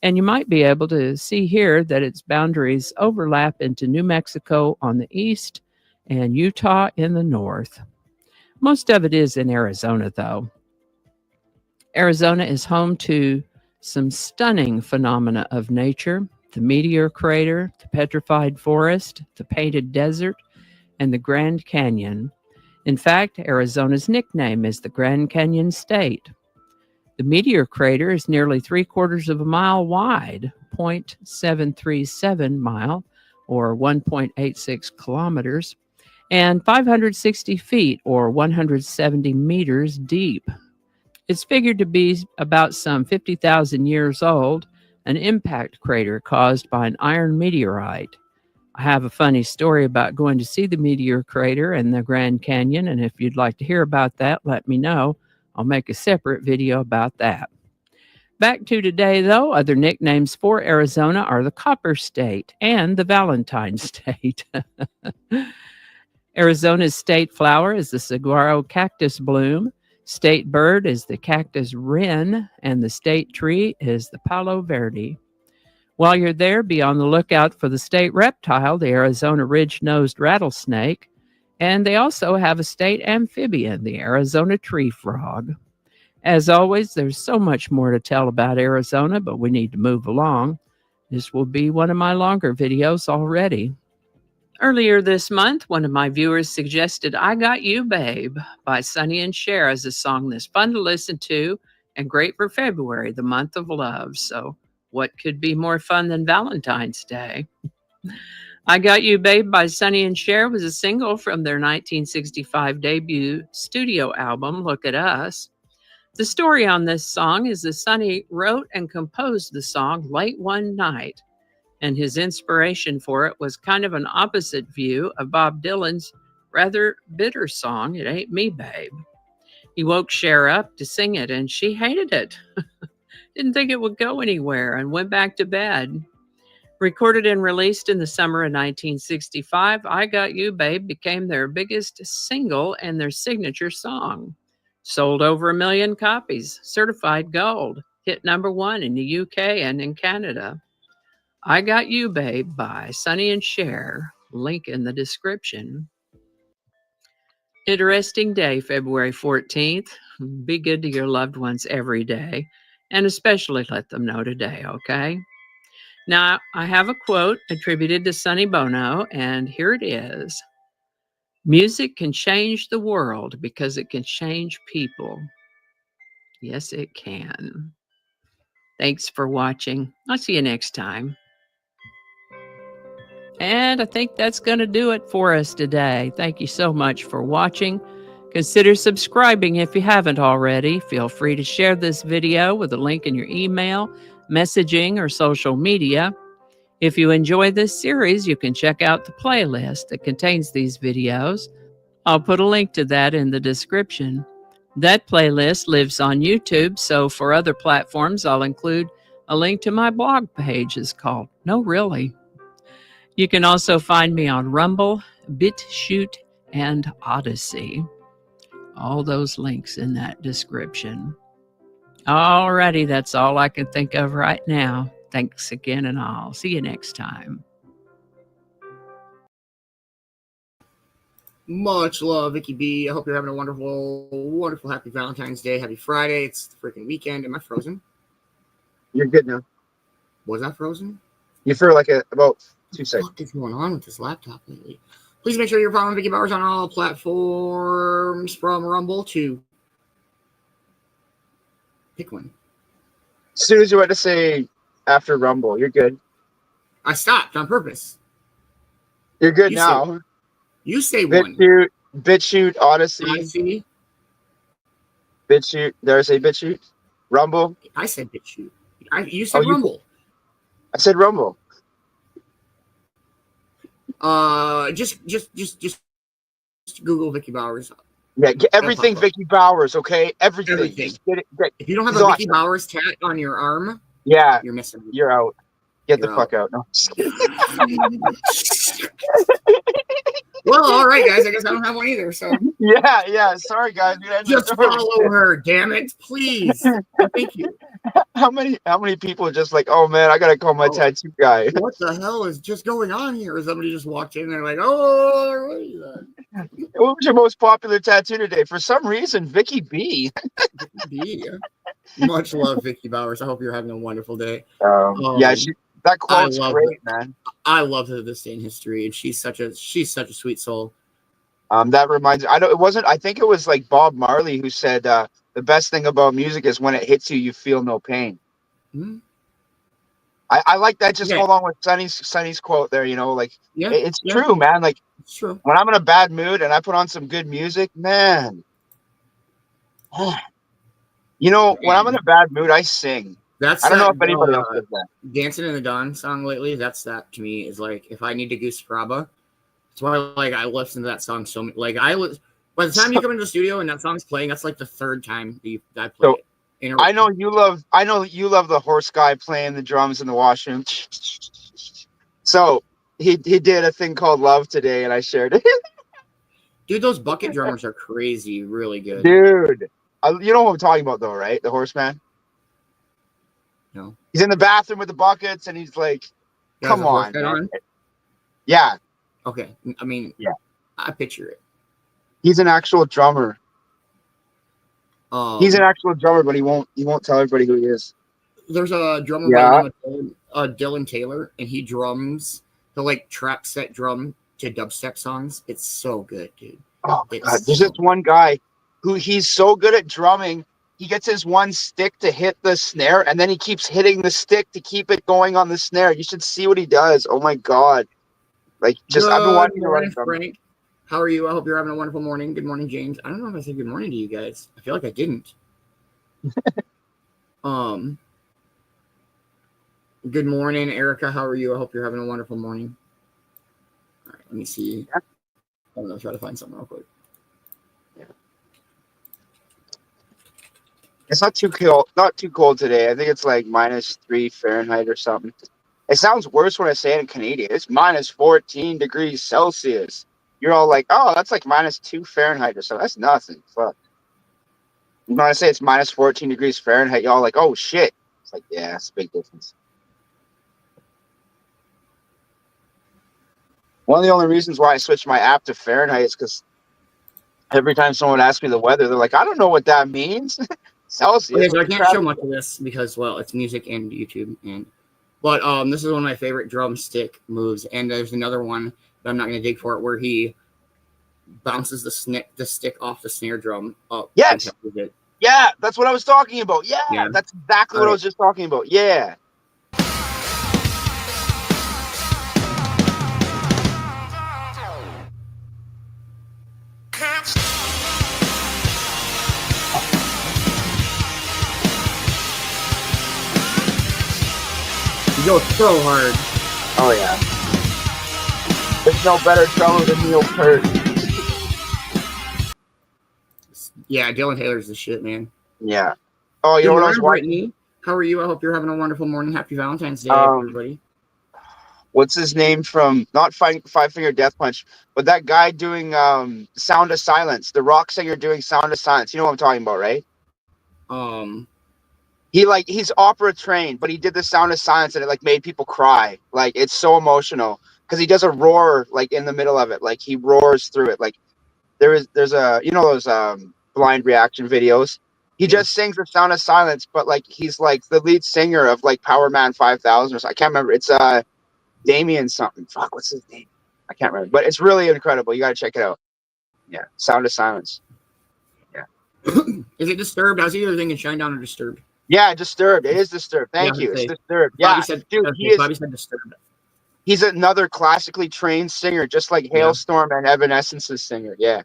and you might be able to see here that its boundaries overlap into New Mexico on the east and Utah in the north. Most of it is in Arizona, though. Arizona is home to some stunning phenomena of nature: the meteor crater, the petrified forest, the painted desert, and the Grand Canyon. In fact, Arizona's nickname is the Grand Canyon State. The meteor crater is nearly 3/4 of a mile wide, 0.737 mile, or 1.86 kilometers, and 560 feet, or 170 meters deep. It's figured to be about some 50,000 years old, an impact crater caused by an iron meteorite. I have a funny story about going to see the meteor crater in the Grand Canyon, and if you'd like to hear about that, let me know. I'll make a separate video about that. Back to today, though, other nicknames for Arizona are the Copper State and the Valentine State. Arizona's state flower is the saguaro cactus bloom. State bird is the cactus wren, and the state tree is the palo verde. While you're there, be on the lookout for the state reptile, the Arizona ridge-nosed rattlesnake, and they also have a state amphibian, the Arizona tree frog. As always, there's so much more to tell about Arizona, but we need to move along. This will be one of my longer videos already. Earlier this month, one of my viewers suggested I Got You, Babe by Sonny and Cher as a song that's fun to listen to and great for February, the month of love. So what could be more fun than Valentine's Day? I Got You, Babe by Sonny and Cher was a single from their 1965 debut studio album, Look at Us. The story on this song is that Sonny wrote and composed the song late one night, and his inspiration for it was kind of an opposite view of Bob Dylan's rather bitter song, It Ain't Me, Babe. He woke Cher up to sing it, and she hated it. Didn't think it would go anywhere and went back to bed. Recorded and released in the summer of 1965, I Got You, Babe became their biggest single and their signature song. Sold over 1 million copies, certified gold, hit #1 in the UK and in Canada. I Got You, Babe by Sonny and Cher, link in the description. Interesting day, February 14th. Be good to your loved ones every day, and especially let them know today, okay? Now, I have a quote attributed to Sonny Bono, and here it is. Music can change the world because it can change people. Yes, it can. Thanks for watching. I'll see you next time. And I think that's going to do it for us today. Thank you so much for watching. Consider subscribing if you haven't already. Feel free to share this video with a link in your email, messaging, or social media. If you enjoy this series, you can check out the playlist that contains these videos. I'll put a link to that in the description. That playlist lives on YouTube, so for other platforms, I'll include a link to my blog page. It's called No Really. You can also find me on Rumble, BitChute, and Odyssey. All those links in that description. Alrighty, that's all I can think of right now. Thanks again, and I'll see you next time. Much love, Vicki B. I hope you're having a wonderful, wonderful Happy Valentine's Day. Happy Friday. It's the freaking weekend. Am I frozen? You're good now. Was I frozen? You feel like about 2 seconds. What is going on with this laptop lately? Please make sure you're following Vicki Bowers on all platforms, from Rumble to pick one. As soon as you went to say after Rumble, you're good. I stopped on purpose. You're good now. You say one. BitChute, Odyssey. BitChute. Did I say BitChute? Rumble. I said BitChute. You said Rumble. I said Rumble. Just Google Vicki Bowers. Yeah, get everything Vicki Bowers, okay? Everything. Just get it. If you don't have a Vicki Bowers tat on your arm, yeah, you're missing. You're out. Get the fuck out. No, just kidding. Well, all right, guys. I guess I don't have one either. So yeah. Sorry, guys. Just follow her, damn it, please. Thank you. How many people are just like, oh man, I gotta call my tattoo guy? What the hell is just going on here? Somebody just walked in and they're like, oh, what is that? What was your most popular tattoo today? For some reason, Vicki B. Vicki B. Much love, Vicki Bowers. I hope you're having a wonderful day. Yeah, that quote's great, man. I love her this day in history, and she's such a sweet soul. That reminds I don't it wasn't I think it was like Bob Marley who said the best thing about music is when it hits you, you feel no pain. Hmm. I like that just Okay. go along with Sonny's quote there, like Yeah. it's Yeah. true, man. Like It's true. when I'm in a bad mood and I put on some good music, man. When I'm in a bad mood, I sing. That's I don't know that if anybody else does that. Dancing in the Dawn song lately. That's that to me is like if I need to goose Fraba. That's why like I listen to that song so much. Like by the time you come into the studio and that song's playing, that's like the third time I play it. I know you love the horse guy playing the drums in the washroom. So he did a thing called Love today, and I shared it. Dude, those bucket drummers are crazy, really good. Dude, you know what I'm talking about though, right? The horseman. No. He's in the bathroom with the buckets, and he's like, "Come on, man." Yeah. Okay. I mean, yeah. I picture it. He's an actual drummer. He's an actual drummer, but he won't tell everybody who he is. There's a drummer by the name of Dylan Taylor, and he drums the like trap set drum to dubstep songs. It's so good, dude. Oh my God. There's this one guy who he's so good at drumming. He gets his one stick to hit the snare, and then he keeps hitting the stick to keep it going on the snare. You should see what he does. Oh my God. Like I've been watching morning, Frank. How are you? I hope you're having a wonderful morning. Good morning, James. I don't know if I said good morning to you guys. I feel like I didn't. Good morning, Erica. How are you? I hope you're having a wonderful morning. All right, let me see. I'm gonna try to find something real quick. Yeah. It's not too cold today. I think it's like -3 Fahrenheit or something. It sounds worse when I say it in Canadian. It's -14 degrees Celsius. You're all like, oh, that's like -2 Fahrenheit or something. That's nothing. Fuck. When I say it's -14 degrees Fahrenheit, y'all like, oh shit. It's like, yeah, it's a big difference. One of the only reasons why I switched my app to Fahrenheit is because every time someone asks me the weather, they're like, I don't know what that means. Celsius. Okay, so I can't show much of this because, well, it's music and YouTube. But this is one of my favorite drumstick moves. And there's another one that I'm not going to dig for it where he bounces the stick off the snare drum up. Yes. Yeah, that's what I was talking about. Yeah. That's exactly what I was just talking about. Yeah. He goes so hard. Oh, yeah. There's no better drummer than Neil Peart. Yeah, Dylan Taylor's the shit, man. Yeah. Oh, you know what I was watching? Brittany, how are you? I hope you're having a wonderful morning. Happy Valentine's Day, everybody. What's his name from not Five Finger Death Punch, but that guy doing Sound of Silence, the rock singer doing Sound of Silence. You know what I'm talking about, right? He's opera trained, but he did the Sound of Silence and it like made people cry. Like it's so emotional because he does a roar like in the middle of it. Like he roars through it. Like there's a those blind reaction videos. He just sings the Sound of Silence, but like he's like the lead singer of like Power Man 5000 or something. I can't remember. It's Damien something. Fuck, what's his name? I can't remember. But it's really incredible. You gotta check it out. Yeah, Sound of Silence. Yeah. Is it Disturbed? I was either thinking Shinedown or Disturbed. Yeah, Disturbed. It is Disturbed. Thank you. It's Disturbed. Yeah, Bobby said, dude, Bobby said Disturbed. He's another classically trained singer, just like Hailstorm and Evanescence's singer. Yeah.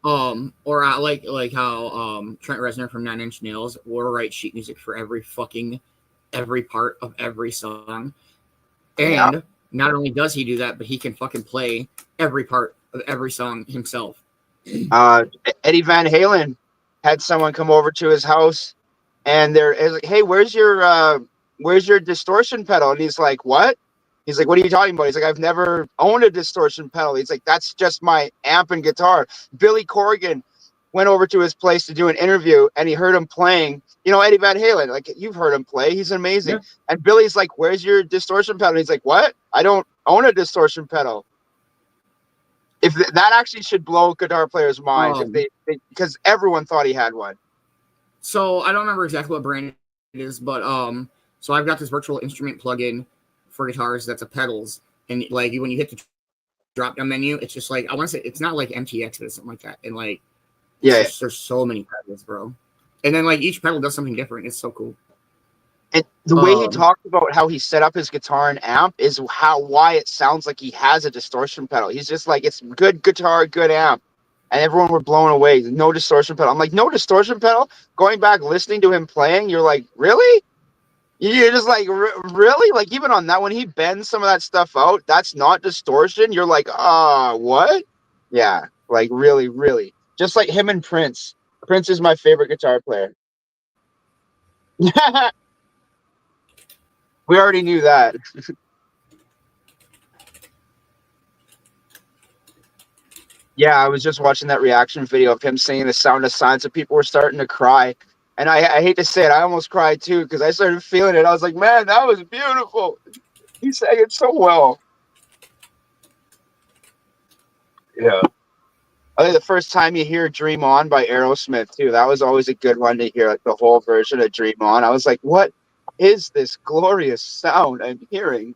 Or like how Trent Reznor from 9 Inch Nails will write sheet music for every part of every song. And not only does he do that, but he can fucking play every part of every song himself. Eddie Van Halen had someone come over to his house and they're like, hey, where's your distortion pedal? And he's like, what? He's like, what are you talking about? He's like, I've never owned a distortion pedal. He's like, that's just my amp and guitar. Billy Corgan went over to his place to do an interview and he heard him playing, Eddie Van Halen, like you've heard him play. He's amazing. Yeah. And Billy's like, where's your distortion pedal? And he's like, what? I don't own a distortion pedal. If that actually should blow guitar players' minds because everyone thought he had one. So I don't remember exactly what brand it is, but so I've got this virtual instrument plugin for guitars that's a pedals, and like when you hit the drop down menu. It's just like I want to say it's not like MTX, but something like that. And like there's so many pedals, bro. And then like each pedal does something different. It's so cool. And the way he talked about how he set up his guitar and amp is why it sounds like he has a distortion pedal. He's just like, it's good guitar, good amp. And everyone were blown away. No distortion pedal. I'm like, no distortion pedal? Going back, listening to him playing, you're like, really? You're just like, really? Like, even on that, when he bends some of that stuff out, that's not distortion. You're like, what? Yeah, like, really, really. Just like him and Prince. Prince is my favorite guitar player. We already knew that. Yeah, I was just watching that reaction video of him singing The Sound of Silence, and people were starting to cry. And I hate to say it, I almost cried too, because I started feeling it. I was like, man, that was beautiful. He sang it so well. Yeah. I think the first time you hear Dream On by Aerosmith too, that was always a good one to hear, like the whole version of Dream On. I was like, what is this glorious sound I'm hearing?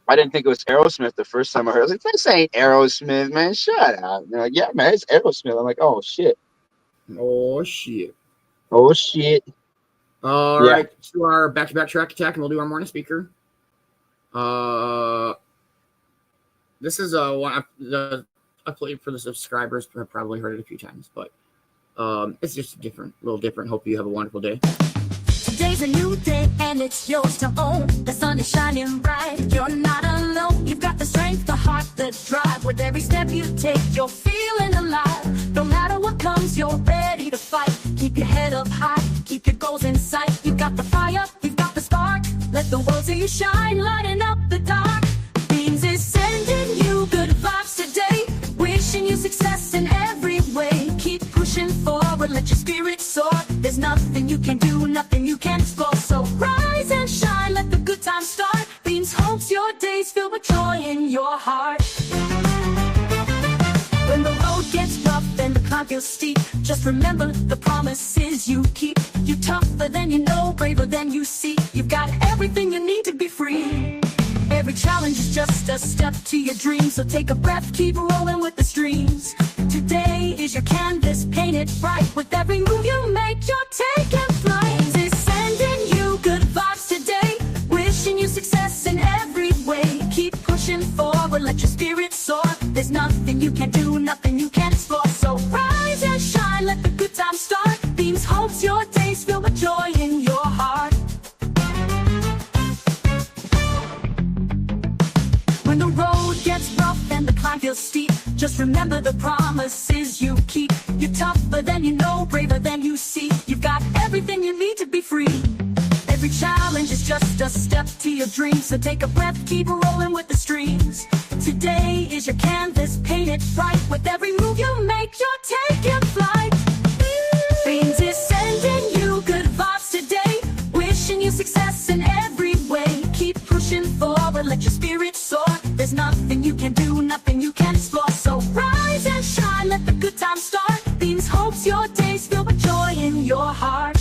I didn't think it was Aerosmith the first time I heard it. I was like, this ain't Aerosmith, man. Shut up. And they're like, yeah, man, it's Aerosmith. I'm like, oh, shit. Oh, shit. Oh, shit. All right. To our back-to-back track attack, and we'll do our morning speaker. This is one I played for the subscribers. I've probably heard it a few times, but it's just a little different. Hope you have a wonderful day. Today's a new day and it's yours to own. The sun is shining bright, you're not alone. You've got the strength, the heart, the drive. With every step you take, you're feeling alive. No matter what comes, you're ready to fight. Keep your head up high, keep your goals in sight. You've got the fire, you've got the spark. Let the world see you shine, lighting up the dark. Beanz is sending you good vibes today, wishing you success in every way. Keep pushing forward, let your spirit soar. There's nothing you can do, nothing you can't explore. So rise and shine, let the good times start. Beanz hopes your days filled with joy in your heart. When the road gets rough and the climb feels steep, just remember the promises you keep. You're tougher than you know, braver than you see. You've got everything you need to be free. Every challenge is just a step to your dreams. So take a breath, keep rolling with the streams. Today is your canvas, paint it bright. With every move you make, you're taking flight. Beanz is sending you good vibes today, wishing you success in every way. Keep pushing forward, let your spirit soar. There's nothing you can do, nothing you can't explore. So rise and shine, let the good times start. Beanz hopes your days filled with joy in your heart. When the road gets rough and the climb feels steep, just remember the promises you keep. You're tougher than you know, braver than you see. You've got everything you need to be free. Every challenge is just a step to your dreams. So take a breath, keep rolling with the streams. Today is your canvas, paint it bright. With every move you make, you're taking flight. Beanz is sending you good vibes today, wishing you success in every way. Keep pushing forward, let your spirit soar. There's nothing you can do, nothing you can't explore. So rise and shine, let the good times start. Beanz hopes your days filled with joy in your heart.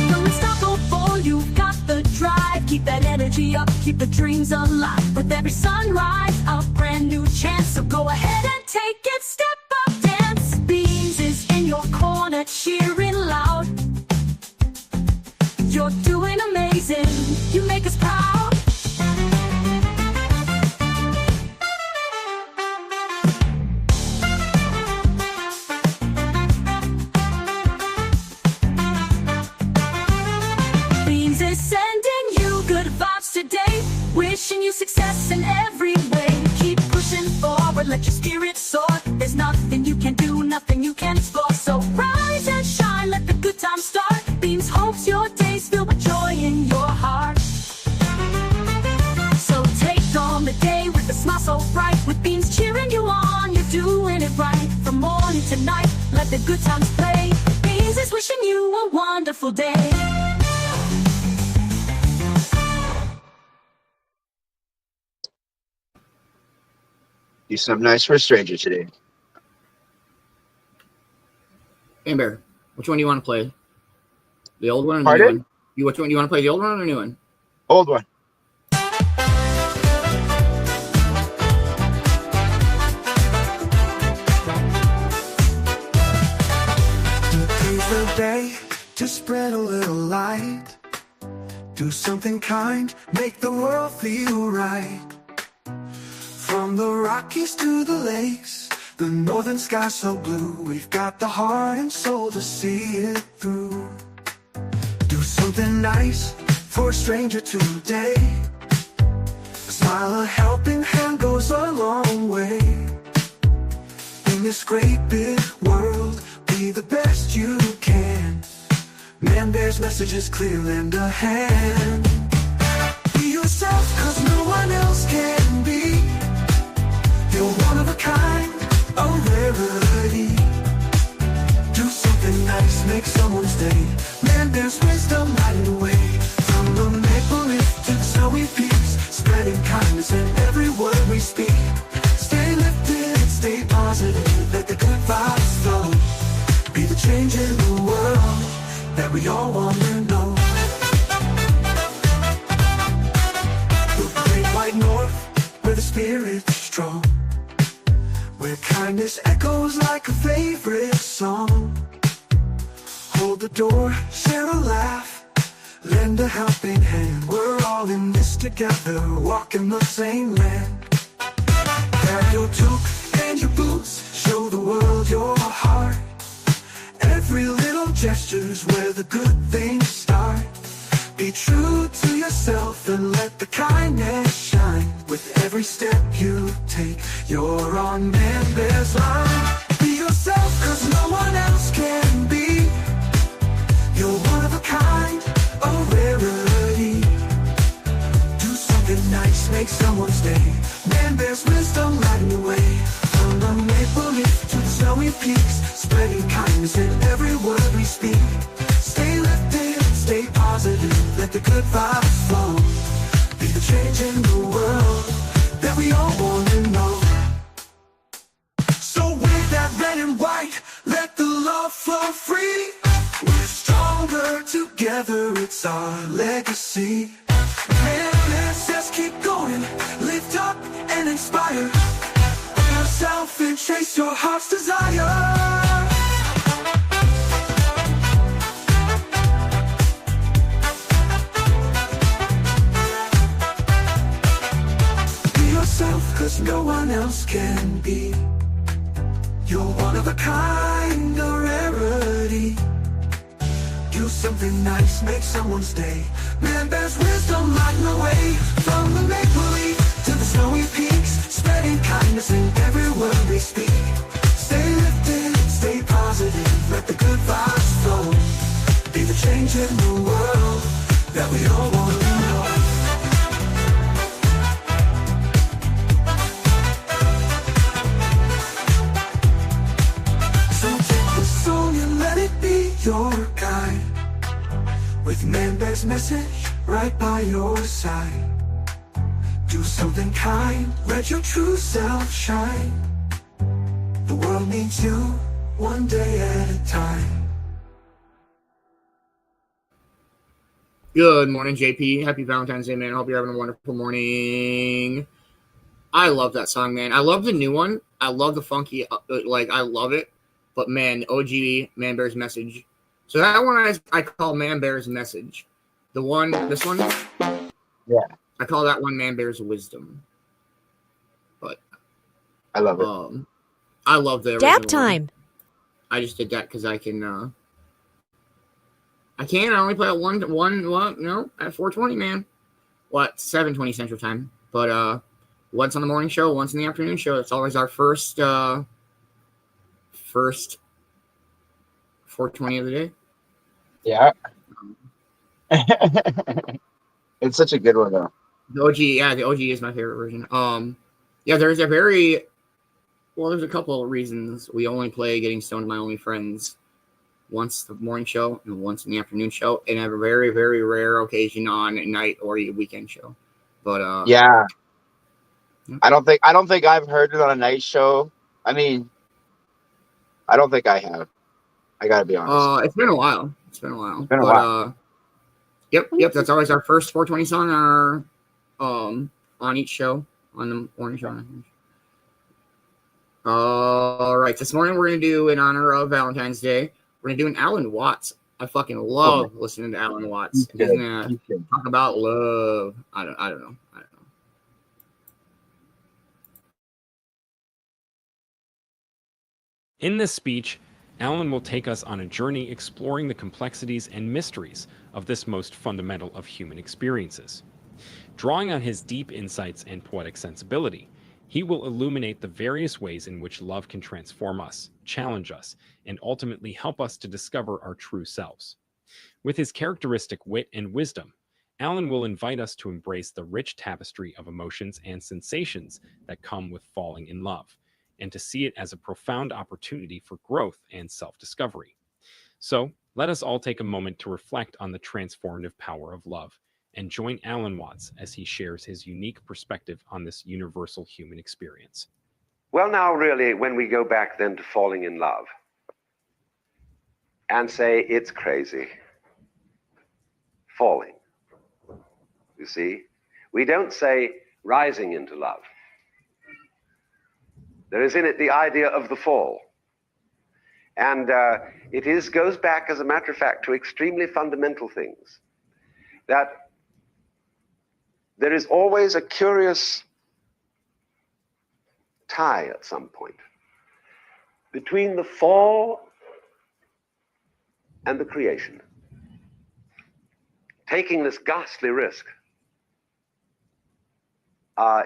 Don't stop, go for you've got the drive. Keep that energy up, keep the dreams alive. With every sunrise, a brand new chance. So go ahead and take it, step up, dance. Beanz is in your corner, cheering loud. You're doing amazing, you make us proud. Beanz is sending you good vibes today, wishing you success in every way. Keep pushing forward, let your spirit soar. There's nothing you can do, nothing you can't explore. So rise and shine, let the good times start. Beanz hopes your days filled with joy in your heart. So take on the day with a smile so bright. With Beanz cheering you on, you're doing it right. From morning to night, let the good times play. Beanz is wishing you a wonderful day. Do something nice for a stranger today. Man-Bear, which one do you want to play? The old one or the Pardon? new one? Which one do you want to play? The old one or the new one? Old one. day to spread a little light. Do something kind, make the world feel right. From the Rockies to the lakes, the northern sky so blue, we've got the heart and soul to see it through. Do something nice for a stranger today. A smile, a helping hand goes a long way. In this great big world, be the best you can. Man-Bear's message is clear, lend a hand. Be yourself, cause no one else can be. You're one of a kind, a rarity. Do something nice, make someone's day. Man-Bear's wisdom lighting the way. From the maple leaf to the snowy peaks, spreading kindness in every word we speak. Stay lifted, stay positive, let the good vibes flow. Be the change in the world that we all want to know. The great white north, where the spirit's strong, where kindness echoes like a favorite song. Hold the door, share a laugh, lend a helping hand. We're all in this together, walking the same land. Grab your toque and your boots, show the world your heart. Every little gesture's where the good things start. Be true to yourself and let the kindness shine. With every step you take, you're on Man-Bear's line. Be yourself, cause no one else can be. You're one of a kind, a rarity. Do something nice, make someone's day. Man-Bear's wisdom lighting the way. From the maple leaf to the snowy peaks, spreading kindness in every word we speak. Stay lifted, stay positive, let the good vibes flow. Be the change in the world that we all want to know. So wave that red and white, let the love flow free. We're stronger together, it's our legacy. Man, just keep going, lift up and inspire. Be yourself and chase your heart's desire. Cause no one else can be. You're one of a kind, a rarity. Do something nice, make someone's day. Man-Bear's wisdom lighting the way. From the maple leaf to the snowy peaks, spreading kindness in every word we speak. Stay lifted, stay positive, let the good vibes flow. Be the change in the world that we all want to know. Your guide, with Man-Bear's message right by your side. Do something kind, let your true self shine. The world needs you, one day at a time. Good morning, JP. Happy Valentine's Day, man. I hope you're having a wonderful morning. I love that song, man. I love the new one. I love the funky, I love it. But man, OG Man-Bear's message. So that one I call Man-Bear's message. This one? Yeah. I call that one Man-Bear's wisdom. But I love it. I love the Dab time. I just did that because I can I only play at at 4:20, man. What, 7:20 Central Time. But once on the morning show, once in the afternoon show. It's always our first 4:20 of the day. Yeah. It's such a good one, though. The OG is my favorite version. There's a couple of reasons we only play Getting Stoned with My Only Friends once the morning show and once in the afternoon show, and have a very, very rare occasion on a night or a weekend show. But yeah. I don't think I've heard it on a night show. I mean, I don't think I have. I gotta be honest. It's been a while. Yep. That's always our first 4:20 song on each show, on the morning show. All right. This morning we're gonna do in honor of Valentine's Day. We're gonna do an Alan Watts. I fucking love listening to Alan Watts. Talk about love. I don't know. In this speech, Alan will take us on a journey exploring the complexities and mysteries of this most fundamental of human experiences. Drawing on his deep insights and poetic sensibility, he will illuminate the various ways in which love can transform us, challenge us, and ultimately help us to discover our true selves. With his characteristic wit and wisdom, Alan will invite us to embrace the rich tapestry of emotions and sensations that come with falling in love, and to see it as a profound opportunity for growth and self-discovery. So, let us all take a moment to reflect on the transformative power of love, and join Alan Watts as he shares his unique perspective on this universal human experience. Well, now, really, when we go back then to falling in love and say it's crazy, falling, you see, we don't say rising into love. There is in it the idea of the fall. And it goes back, as a matter of fact, to extremely fundamental things. That there is always a curious tie at some point between the fall and the creation. Taking this ghastly risk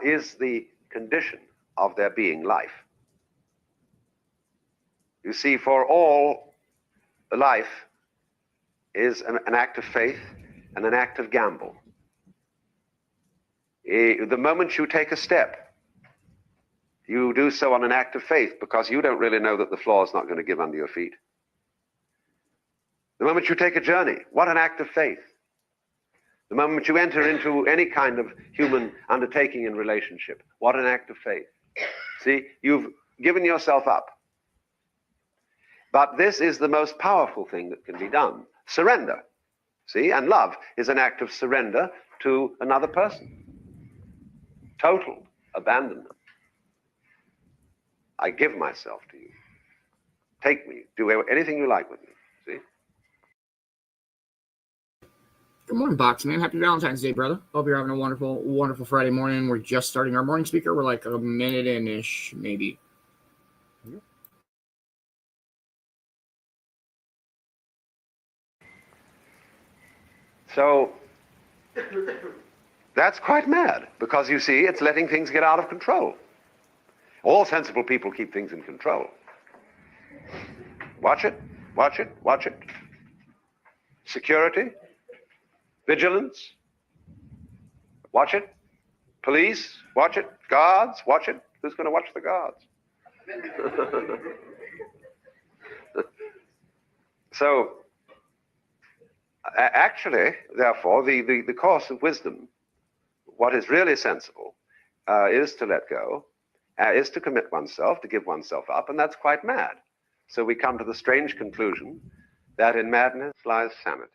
is the condition of there being life. You see, for all, life is an act of faith and an act of gamble. The moment you take a step, you do so on an act of faith because you don't really know that the floor is not going to give under your feet. The moment you take a journey, what an act of faith. The moment you enter into any kind of human undertaking and relationship, what an act of faith. See, you've given yourself up. But this is the most powerful thing that can be done. Surrender. See, and love is an act of surrender to another person. Total abandonment. I give myself to you. Take me. Do anything you like with me. See? Good morning, Boxman. Happy Valentine's Day, brother. Hope you're having a wonderful, wonderful Friday morning. We're just starting our morning speaker. We're like a minute in-ish, maybe. So, that's quite mad, because you see, it's letting things get out of control. All sensible people keep things in control. Watch it, watch it, watch it. Security, vigilance, watch it. Police, watch it. Guards, watch it. Who's going to watch the guards? So, actually, therefore, the course of wisdom, what is really sensible, is to let go, is to commit oneself, to give oneself up, and that's quite mad. So we come to the strange conclusion that in madness lies sanity.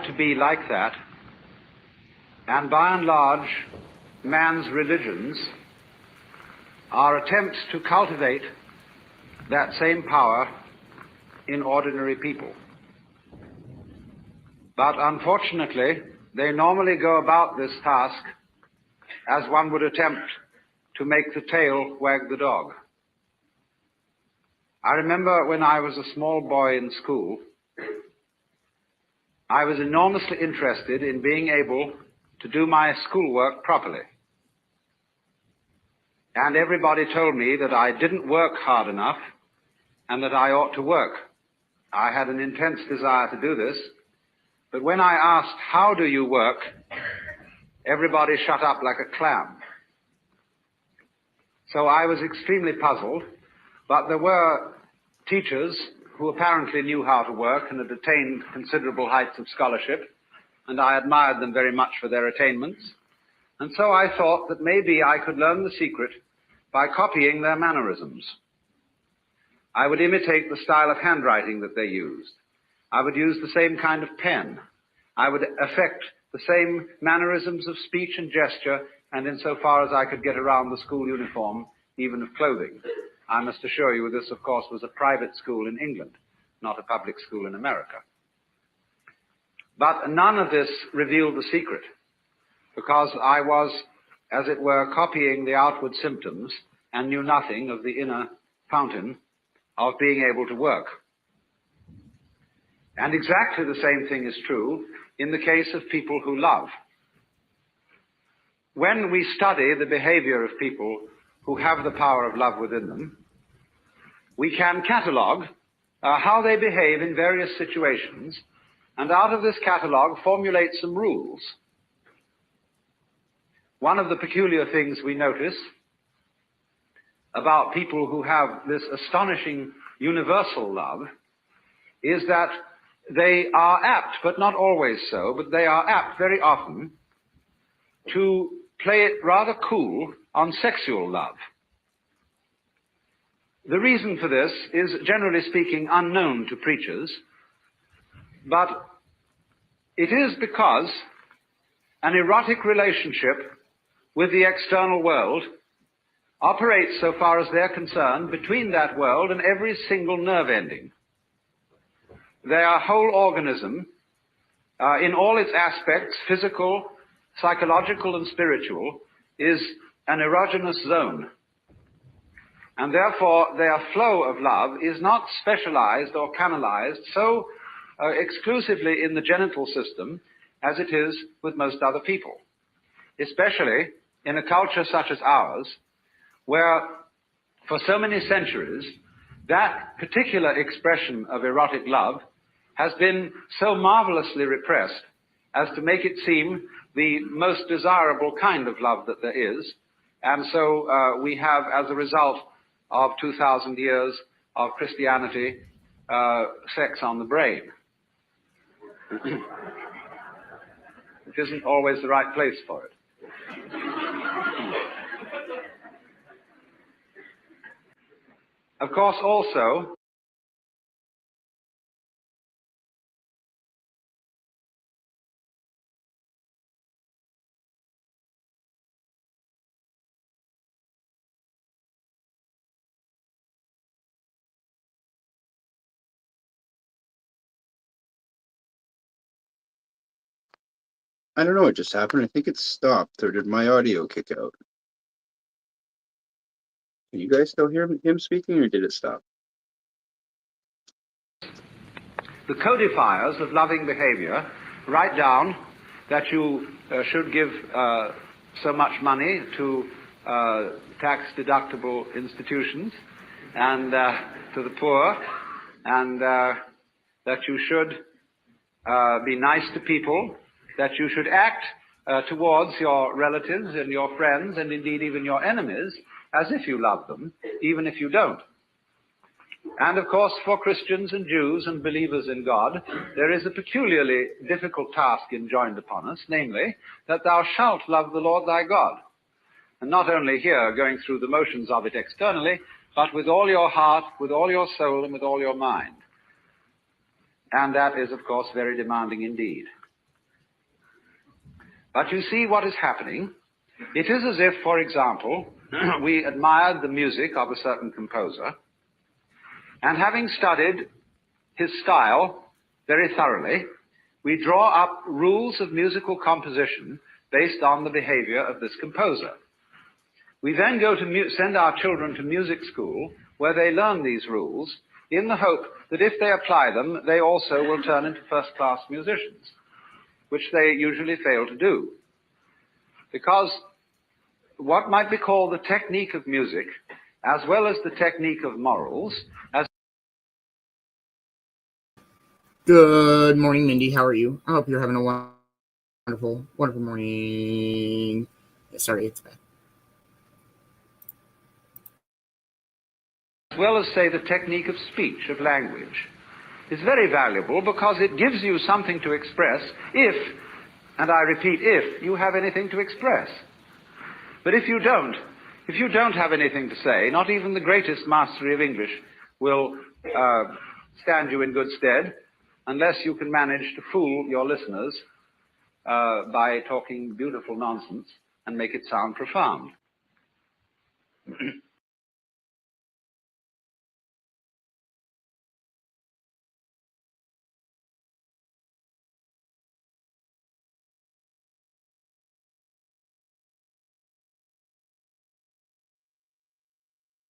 To be like that, and by and large, man's religions are attempts to cultivate that same power in ordinary people. But unfortunately, they normally go about this task as one would attempt to make the tail wag the dog. I remember when I was a small boy in school, I was enormously interested in being able to do my schoolwork properly. And everybody told me that I didn't work hard enough and that I ought to work. I had an intense desire to do this, but when I asked, how do you work, everybody shut up like a clam. So I was extremely puzzled, but there were teachers who apparently knew how to work and had attained considerable heights of scholarship, and I admired them very much for their attainments. And so I thought that maybe I could learn the secret by copying their mannerisms. I would imitate the style of handwriting that they used. I would use the same kind of pen. I would affect the same mannerisms of speech and gesture, and insofar as I could get around the school uniform, even of clothing. I must assure you this, of course, was a private school in England, not a public school in America. But none of this revealed the secret, because I was, as it were, copying the outward symptoms and knew nothing of the inner fountain of being able to work. And exactly the same thing is true in the case of people who love. When we study the behavior of people who have the power of love within them, we can catalogue how they behave in various situations, and out of this catalogue formulate some rules. One of the peculiar things we notice about people who have this astonishing universal love is that they are apt, but not always so, but they are apt very often to play it rather cool on sexual love. The reason for this is, generally speaking, unknown to preachers, but it is because an erotic relationship with the external world operates, so far as they're concerned, between that world and every single nerve ending. Their whole organism, in all its aspects, physical, psychological, and spiritual, is an erogenous zone. And therefore, their flow of love is not specialized or canalized so exclusively in the genital system as it is with most other people, especially in a culture such as ours, where for so many centuries that particular expression of erotic love has been so marvelously repressed as to make it seem the most desirable kind of love that there is. And so we have, as a result of 2,000 years of Christianity, sex on the brain. It isn't always the right place for it. Of course, also, I don't know what just happened. I think it stopped, or did my audio kick out? Can you guys still hear him speaking, or did it stop? the codifiers of loving behavior write down that you should give so much money to tax-deductible institutions and to the poor, and that you should be nice to people, that you should act towards your relatives and your friends, and indeed even your enemies, as if you love them, even if you don't. And of course, for Christians and Jews and believers in God, there is a peculiarly difficult task enjoined upon us, namely, that thou shalt love the Lord thy God. And not only here, going through the motions of it externally, but with all your heart, with all your soul, and with all your mind. And that is, of course, very demanding indeed. But you see what is happening. It is as if, for example, we admired the music of a certain composer, and having studied his style very thoroughly, we draw up rules of musical composition based on the behavior of this composer. We then go to send our children to music school, where they learn these rules, in the hope that if they apply them, they also will turn into first-class musicians, which they usually fail to do. Because what might be called the technique of music, as well as the technique of morals, as... Good morning, Mindy. How are you? I hope you're having a wonderful, wonderful morning. Sorry, it's bad. As well as, say, the technique of speech, of language, is very valuable because it gives you something to express if, and I repeat, if you have anything to express. But if you don't, If you don't have anything to say, not even the greatest mastery of English will stand you in good stead unless you can manage to fool your listeners by talking beautiful nonsense and make it sound profound.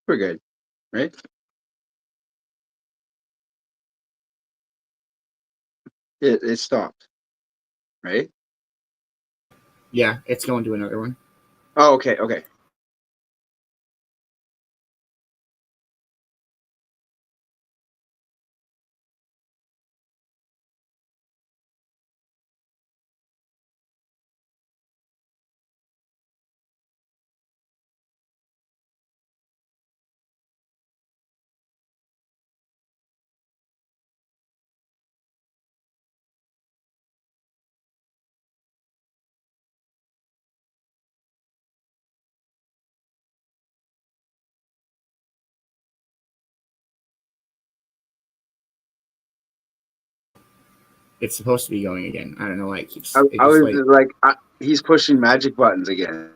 We're good, right? It stopped, right? Yeah, it's going to another one. Oh, okay, okay. It's supposed to be going again. I don't know why it keeps. I was like, he's pushing magic buttons again.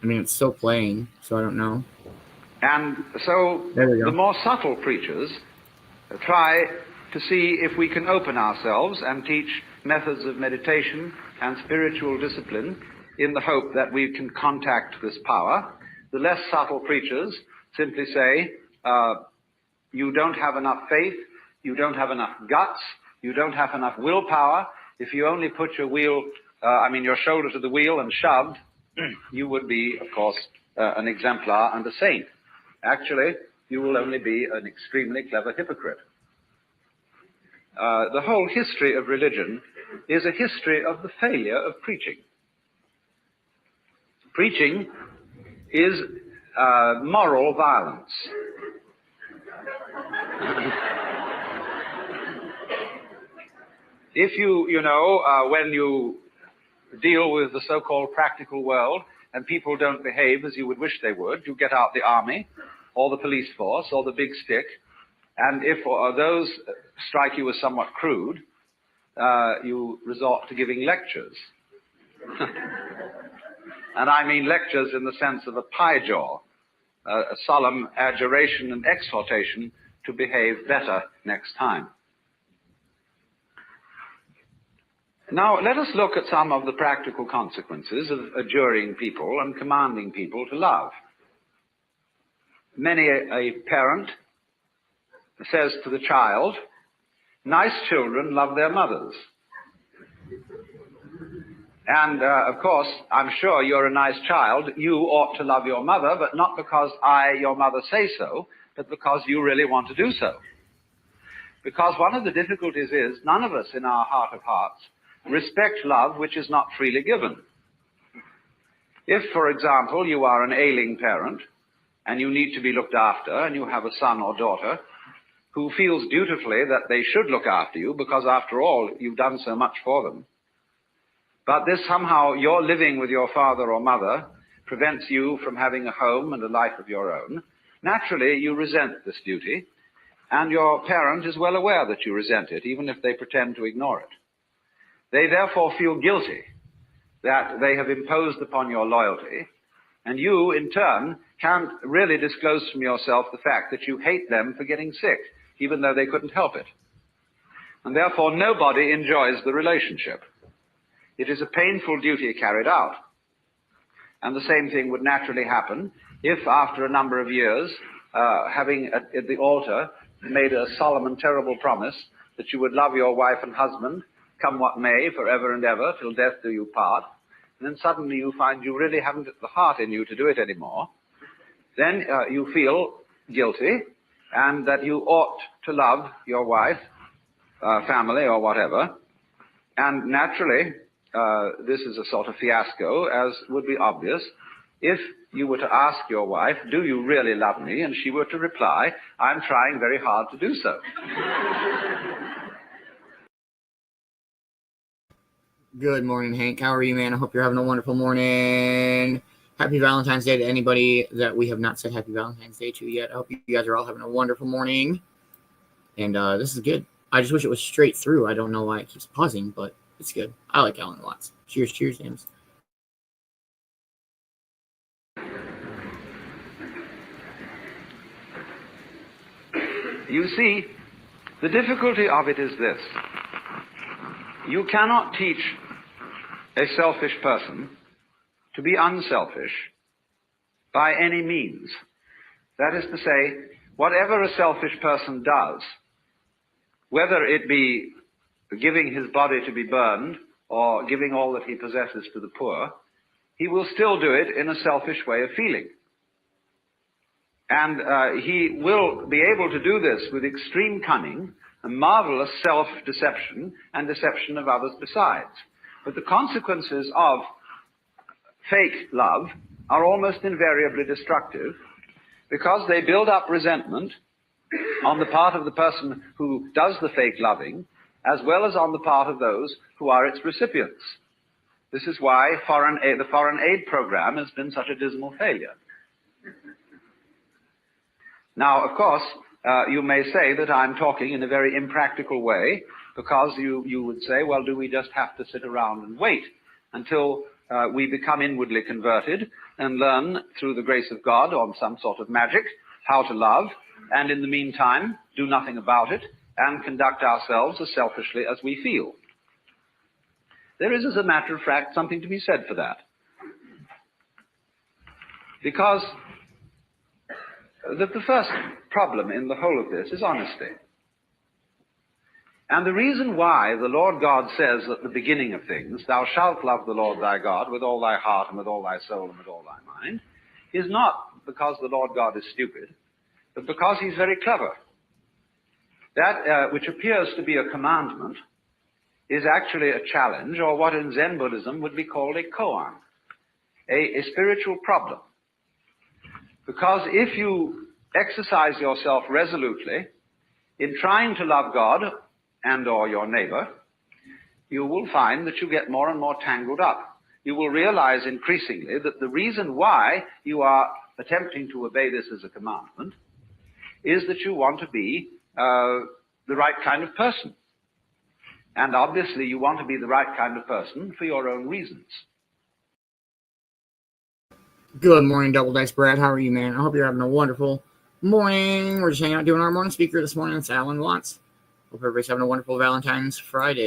I mean, it's still playing, so I don't know. And so the more subtle preachers try to see if we can open ourselves and teach methods of meditation and spiritual discipline in the hope that we can contact this power. The less subtle preachers simply say, you don't have enough faith, you don't have enough guts, you don't have enough willpower. If you only put your your shoulder to the wheel and shoved, you would be, of course, an exemplar and a saint. Actually, you will only be an extremely clever hypocrite. The whole history of religion is a history of the failure of preaching. Preaching is moral violence. If when you deal with the so-called practical world and people don't behave as you would wish they would, you get out the army or the police force or the big stick, and if those strike you as somewhat crude, you resort to giving lectures. And I mean lectures in the sense of a pie jaw, a solemn adjuration and exhortation to behave better next time. Now, let us look at some of the practical consequences of adjuring people and commanding people to love. Many a parent says to the child, nice children love their mothers. And, of course, I'm sure you're a nice child. You ought to love your mother, but not because I, your mother, say so, but because you really want to do so. Because one of the difficulties is none of us in our heart of hearts respect love which is not freely given. If, for example, you are an ailing parent and you need to be looked after and you have a son or daughter who feels dutifully that they should look after you because, after all, you've done so much for them, but this somehow, your living with your father or mother prevents you from having a home and a life of your own, naturally you resent this duty, and your parent is well aware that you resent it, even if they pretend to ignore it. They therefore feel guilty that they have imposed upon your loyalty, and you, in turn, can't really disclose from yourself the fact that you hate them for getting sick, even though they couldn't help it. And therefore nobody enjoys the relationship. It is a painful duty carried out. And the same thing would naturally happen if, after a number of years, having at the altar made a solemn and terrible promise that you would love your wife and husband, come what may, forever and ever, till death do you part, and then suddenly you find you really haven't the heart in you to do it anymore, then you feel guilty, and that you ought to love your wife, family, or whatever, and naturally, this is a sort of fiasco, as would be obvious, if you were to ask your wife, do you really love me? And she were to reply, I'm trying very hard to do so. Good morning, Hank. How are you, man? I hope you're having a wonderful morning. Happy Valentine's Day to anybody that we have not said Happy Valentine's Day to yet. I hope you guys are all having a wonderful morning. And this is good. I just wish it was straight through. I don't know why it keeps pausing, but it's good. I like Alan Watts. Cheers, cheers, James. You see, the difficulty of it is this. You cannot teach a selfish person to be unselfish by any means. That is to say, whatever a selfish person does, whether it be giving his body to be burned or giving all that he possesses to the poor, he will still do it in a selfish way of feeling. And he will be able to do this with extreme cunning and marvelous self-deception and deception of others besides. But the consequences of fake love are almost invariably destructive because they build up resentment on the part of the person who does the fake loving, as well as on the part of those who are its recipients. This is why the foreign aid program has been such a dismal failure. Now, of course, you may say that I'm talking in a very impractical way because you would say, well, do we just have to sit around and wait until we become inwardly converted and learn through the grace of God on some sort of magic how to love, and in the meantime do nothing about it and conduct ourselves as selfishly as we feel? There is, as a matter of fact, something to be said for that. Because the first problem in the whole of this is honesty. And the reason why the Lord God says at the beginning of things, thou shalt love the Lord thy God with all thy heart and with all thy soul and with all thy mind, is not because the Lord God is stupid, but because he's very clever. That which appears to be a commandment is actually a challenge, or what in Zen Buddhism would be called a koan, a spiritual problem. Because if you exercise yourself resolutely in trying to love God and or your neighbor, you will find that you get more and more tangled up. You will realize increasingly that the reason why you are attempting to obey this as a commandment is that you want to be the right kind of person. And obviously you want to be the right kind of person for your own reasons. Good morning, Double Dice Brad. How are you, man? I hope you're having a wonderful morning. We're just hanging out doing our morning speaker this morning. It's Alan Watts. Hope everybody's having a wonderful Valentine's Friday.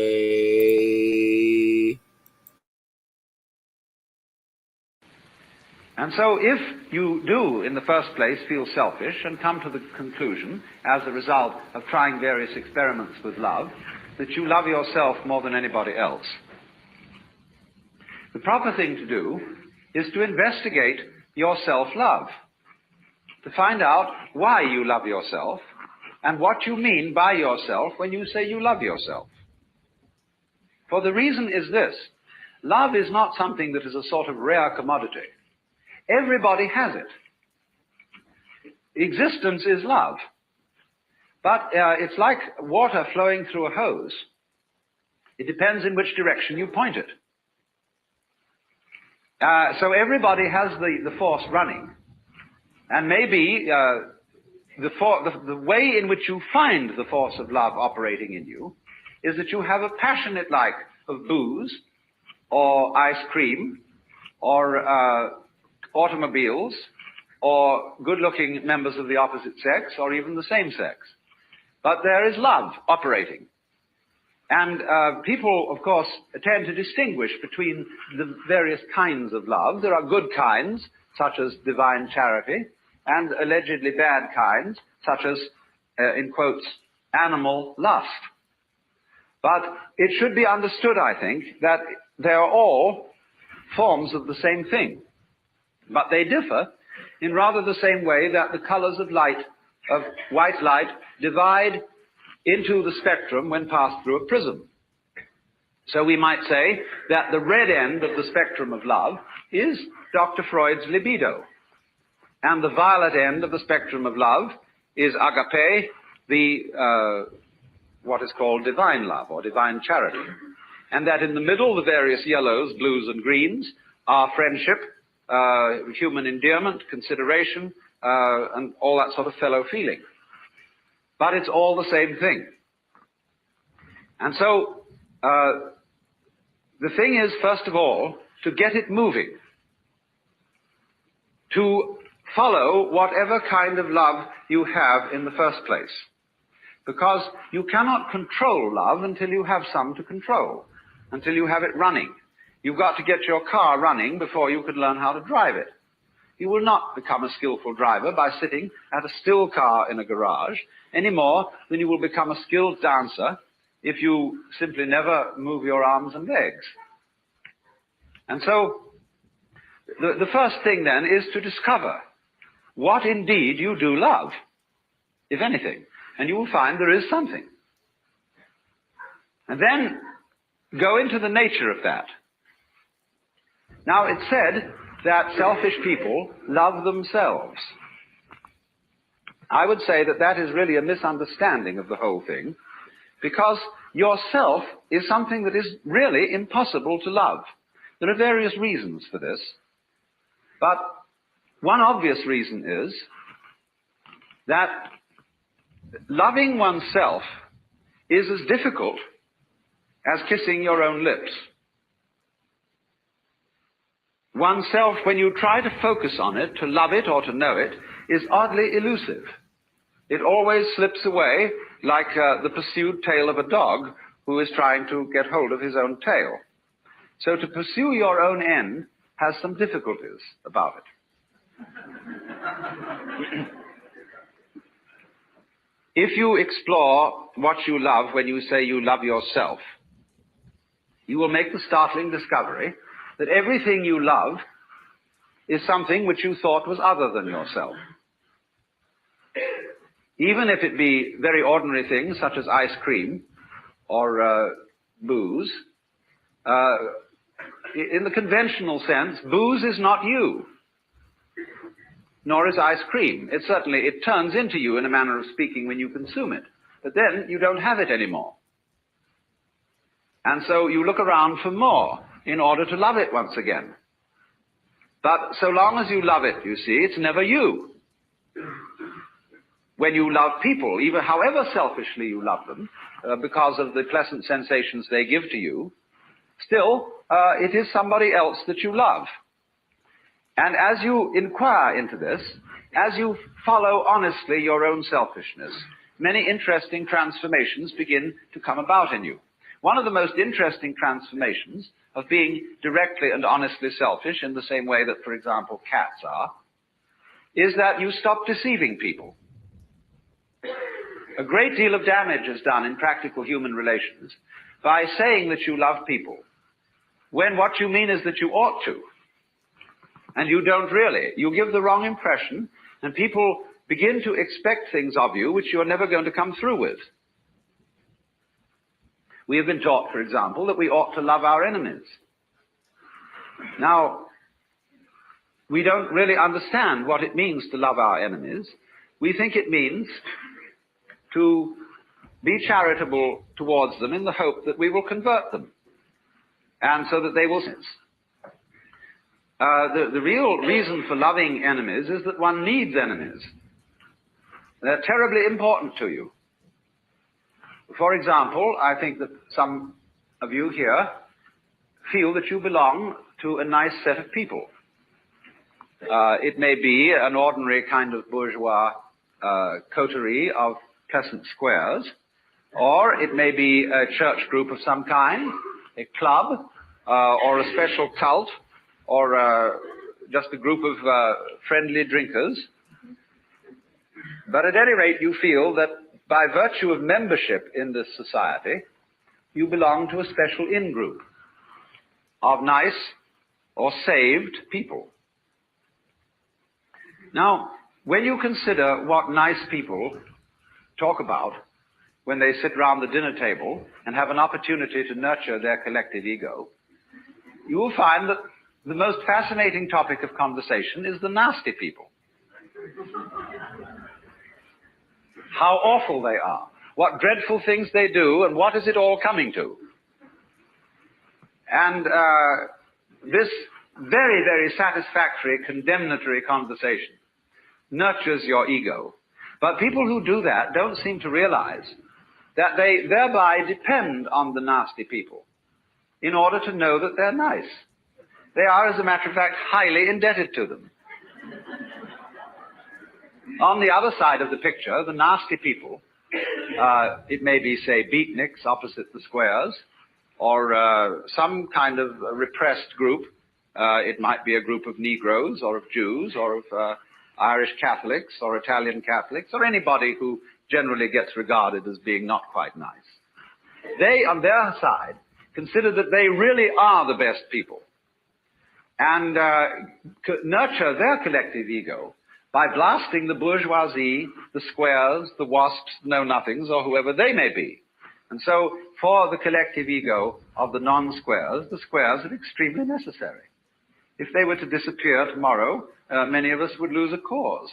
And so if you do, in the first place, feel selfish and come to the conclusion, as a result of trying various experiments with love, that you love yourself more than anybody else, the proper thing to do is to investigate your self-love, to find out why you love yourself and what you mean by yourself when you say you love yourself. For the reason is this: love is not something that is a sort of rare commodity. Everybody has it. Existence is love. But it's like water flowing through a hose. It depends in which direction you point it. So everybody has the force running. And maybe the way in which you find the force of love operating in you is that you have a passionate like of booze or ice cream or automobiles or good-looking members of the opposite sex or even the same sex. But there is love operating. And people, of course, tend to distinguish between the various kinds of love. There are good kinds, such as divine charity, and allegedly bad kinds, such as, in quotes, animal lust. But it should be understood, I think, that they are all forms of the same thing. But they differ in rather the same way that the colors of light, of white light, divide into the spectrum when passed through a prism. So we might say that the red end of the spectrum of love is Dr. Freud's libido, and the violet end of the spectrum of love is agape, the what is called divine love or divine charity. and that in the middle, the various yellows, blues, and greens are friendship, human endearment, consideration, and all that sort of fellow feeling. But it's all the same thing. And so the thing is, first of all, to get it moving, to follow whatever kind of love you have in the first place. Because you cannot control love until you have some to control, until you have it running. You've got to get your car running before you can learn how to drive it. You will not become a skillful driver by sitting at a still car in a garage any more than you will become a skilled dancer if you simply never move your arms and legs. And so the first thing then is to discover what indeed you do love, if anything. And you will find there is something. And then go into the nature of that. Now, it's said that selfish people love themselves. I would say that that is really a misunderstanding of the whole thing, because yourself is something that is really impossible to love. There are various reasons for this, but one obvious reason is that loving oneself is as difficult as kissing your own lips. Oneself, when you try to focus on it, to love it or to know it, is oddly elusive. It always slips away like the pursued tail of a dog who is trying to get hold of his own tail. So to pursue your own end has some difficulties about it. If you explore what you love when you say you love yourself, you will make the startling discovery that everything you love is something which you thought was other than yourself. Even if it be very ordinary things such as ice cream or booze, in the conventional sense, booze is not you, nor is ice cream. It turns into you in a manner of speaking when you consume it, but then you don't have it anymore. And so you look around for more in order to love it once again. But so long as you love it, you see, it's never you. When you love people, even however selfishly you love them, because of the pleasant sensations they give to you, still, it is somebody else that you love. And as you inquire into this, as you follow honestly your own selfishness, many interesting transformations begin to come about in you. One of the most interesting transformations of being directly and honestly selfish, in the same way that, for example, cats are, is that you stop deceiving people. A great deal of damage is done in practical human relations by saying that you love people, when what you mean is that you ought to. And you don't really. You give the wrong impression, and people begin to expect things of you which you're never going to come through with. We have been taught, for example, that we ought to love our enemies. Now, we don't really understand what it means to love our enemies. We think it means to be charitable towards them in the hope that we will convert them, and so that they will sense. The real reason for loving enemies is that one needs enemies. They're terribly important to you. For example, I think that some of you here feel that you belong to a nice set of people. It may be an ordinary kind of bourgeois coterie of pleasant squares, or it may be a church group of some kind, a club, or a special cult, or just a group of friendly drinkers. But at any rate, you feel that by virtue of membership in this society, you belong to a special in-group of nice or saved people. Now, when you consider what nice people talk about when they sit round the dinner table and have an opportunity to nurture their collective ego, you will find that the most fascinating topic of conversation is the nasty people. How awful they are, what dreadful things they do, and what is it all coming to? And this very, very satisfactory condemnatory conversation nurtures your ego. But people who do that don't seem to realize that they thereby depend on the nasty people in order to know that they're nice. They are, as a matter of fact, highly indebted to them. On the other side of the picture, the nasty people, it may be, say, beatniks opposite the squares, or some kind of repressed group. It might be a group of Negroes, or of Jews, or of Irish Catholics, or Italian Catholics, or anybody who generally gets regarded as being not quite nice. They, on their side, consider that they really are the best people, and nurture their collective ego by blasting the bourgeoisie, the squares, the wasps, know-nothings, or whoever they may be. And so, for the collective ego of the non-squares, the squares are extremely necessary. If they were to disappear tomorrow, many of us would lose a cause.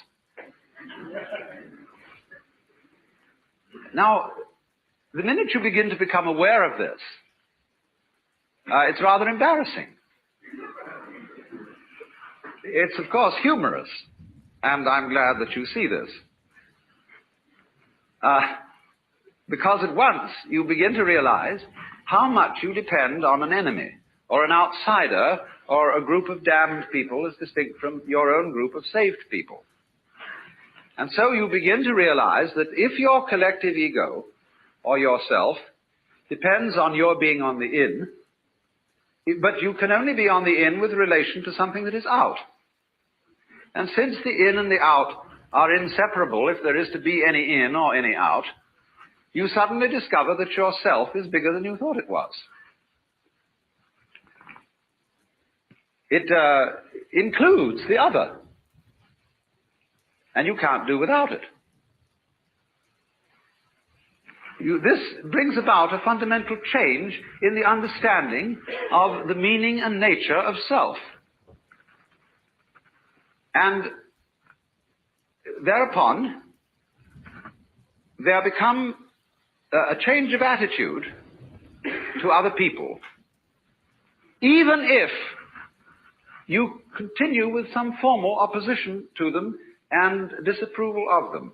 Now, the minute you begin to become aware of this, it's rather embarrassing. It's, of course, humorous, and I'm glad that you see this. Because at once you begin to realize how much you depend on an enemy, or an outsider, or a group of damned people as distinct from your own group of saved people. And so you begin to realize that if your collective ego, or yourself, depends on your being on the in, but you can only be on the in with relation to something that is out. And since the in and the out are inseparable, if there is to be any in or any out, you suddenly discover that yourself is bigger than you thought it was. It includes the other, and you can't do without it. This brings about a fundamental change in the understanding of the meaning and nature of self. And thereupon, there become a change of attitude to other people, even if you continue with some formal opposition to them and disapproval of them.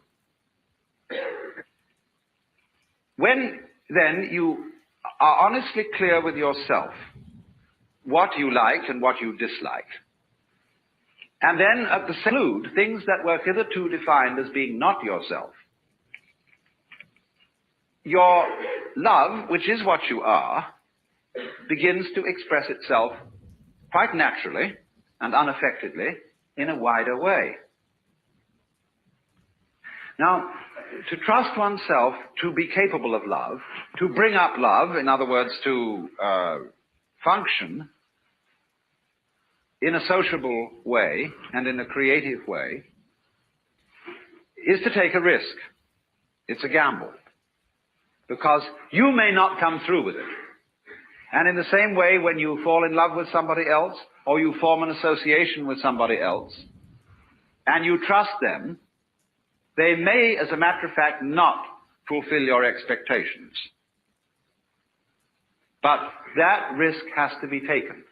When, then, you are honestly clear with yourself what you like and what you dislike, and then exclude things that were hitherto defined as being not yourself, your love, which is what you are, begins to express itself quite naturally and unaffectedly in a wider way. Now, to trust oneself to be capable of love, to bring up love, in other words, to function in a sociable way and in a creative way, is to take a risk. It's a gamble. Because you may not come through with it. And in the same way, when you fall in love with somebody else, or you form an association with somebody else, and you trust them, they may, as a matter of fact, not fulfill your expectations. But that risk has to be taken.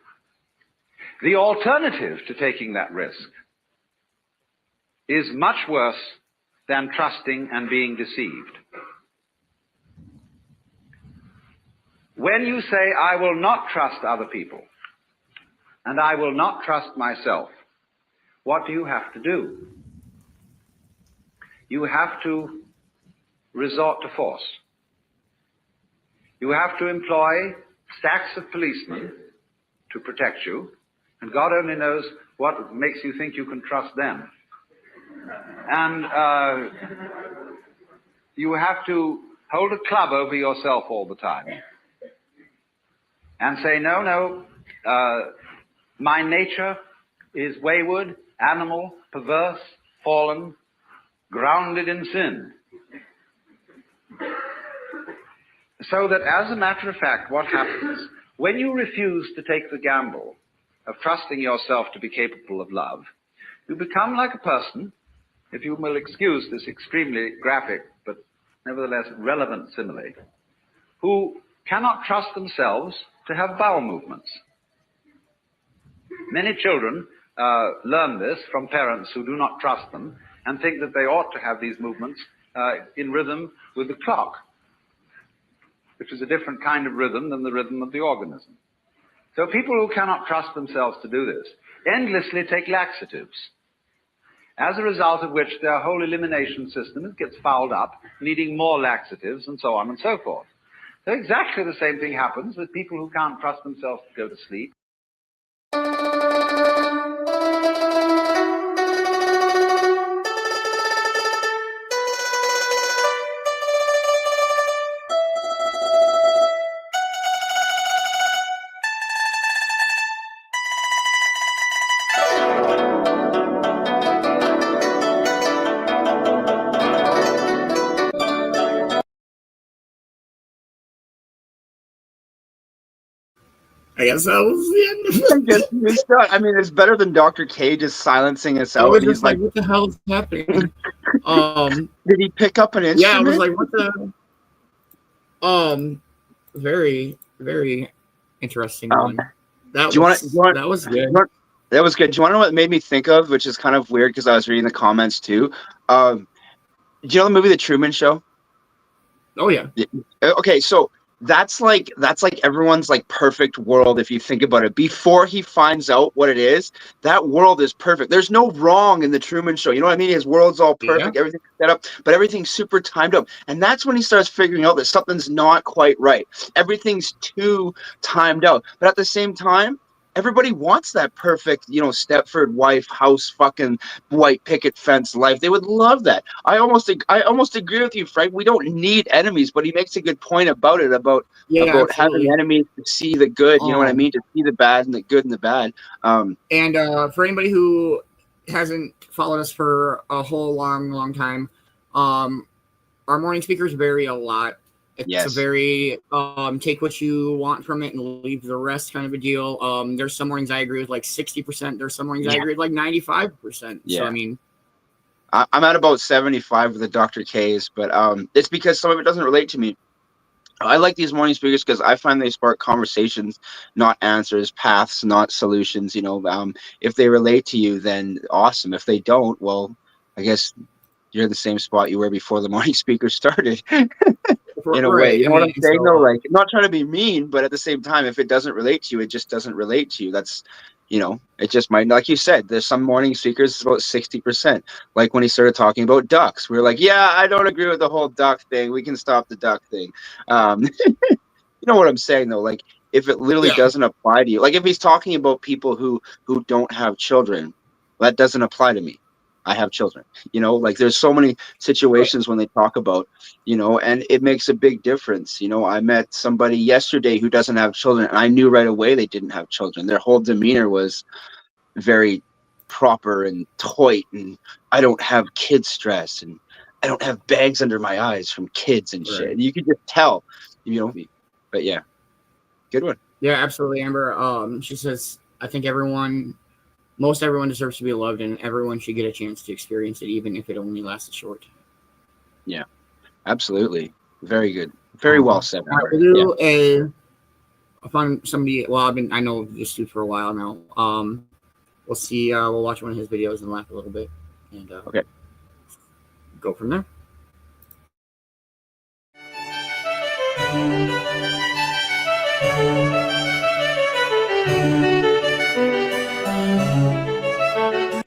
The alternative to taking that risk is much worse than trusting and being deceived. When you say, I will not trust other people, and I will not trust myself, what do you have to do? You have to resort to force. You have to employ stacks of policemen to protect you, and God only knows what makes you think you can trust them. And you have to hold a club over yourself all the time and say, no, my nature is wayward, animal, perverse, fallen, grounded in sin. So that, as a matter of fact, what happens, when you refuse to take the gamble of trusting yourself to be capable of love, you become like a person, if you will excuse this extremely graphic but nevertheless relevant simile, who cannot trust themselves to have bowel movements. Many children learn this from parents who do not trust them and think that they ought to have these movements in rhythm with the clock, which is a different kind of rhythm than the rhythm of the organism. So people who cannot trust themselves to do this endlessly take laxatives, as a result of which their whole elimination system gets fouled up, needing more laxatives and so on and so forth. So exactly the same thing happens with people who can't trust themselves to go to sleep. I guess that was the end. I guess he's done. I mean, it's better than Dr. K just silencing us out. I was And just he's like, what the hell is happening? did he pick up an instrument? Yeah, I was like, what the? Very, very interesting one. That was good. That was good. Do you want to know what it made me think of, which is kind of weird because I was reading the comments too? Do you know the movie The Truman Show? Oh yeah. Okay, so that's like everyone's like perfect world if you think about it. Before he finds out what it is, that world is perfect. There's no wrong in the Truman Show. You know what I mean? His world's all perfect, everything's set up, but everything's super timed up. And that's when he starts figuring out that something's not quite right. Everything's too timed out. But at the same time, everybody wants that perfect, Stepford wife, house, fucking white picket fence life. They would love that. I almost agree with you, Frank. We don't need enemies, but he makes a good point about it, about having enemies to see the good. You know what I mean? To see the bad and the good and the bad. And for anybody who hasn't followed us for a whole long time, our morning speakers vary a lot. It's a very take what you want from it and leave the rest kind of a deal. There's some mornings I agree with like 60%. There's some mornings I agree with like 95%. Yeah. So I mean, I'm at about 75 with the Dr. K's, but it's because some of it doesn't relate to me. I like these morning speakers because I find they spark conversations, not answers, paths, not solutions. If they relate to you, then awesome. If they don't, well, I guess you're in the same spot you were before the morning speaker started. In a way, you know what I'm saying? Though, like, not trying to be mean, but at the same time, if it doesn't relate to you, it just doesn't relate to you. That's, it just might. Like you said, there's some morning speakers, it's about 60%. Like when he started talking about ducks, we were like, yeah, I don't agree with the whole duck thing. We can stop the duck thing. You know what I'm saying though? Like, if it literally doesn't apply to you, like if he's talking about people who don't have children, that doesn't apply to me. I have children, like there's so many situations when they talk about, and it makes a big difference. I met somebody yesterday who doesn't have children, and I knew right away they didn't have children. Their whole demeanor was very proper and toit, and I don't have kid stress, and I don't have bags under my eyes from kids and shit. You could just tell, but yeah, good one. Yeah, absolutely, Amber. She says, I think most everyone deserves to be loved, and everyone should get a chance to experience it, even if it only lasts a short. Yeah, absolutely. Very good. Very well said. All right, we'll do I found somebody. Well, I know this dude for a while now. We'll see. We'll watch one of his videos and laugh a little bit, and go from there.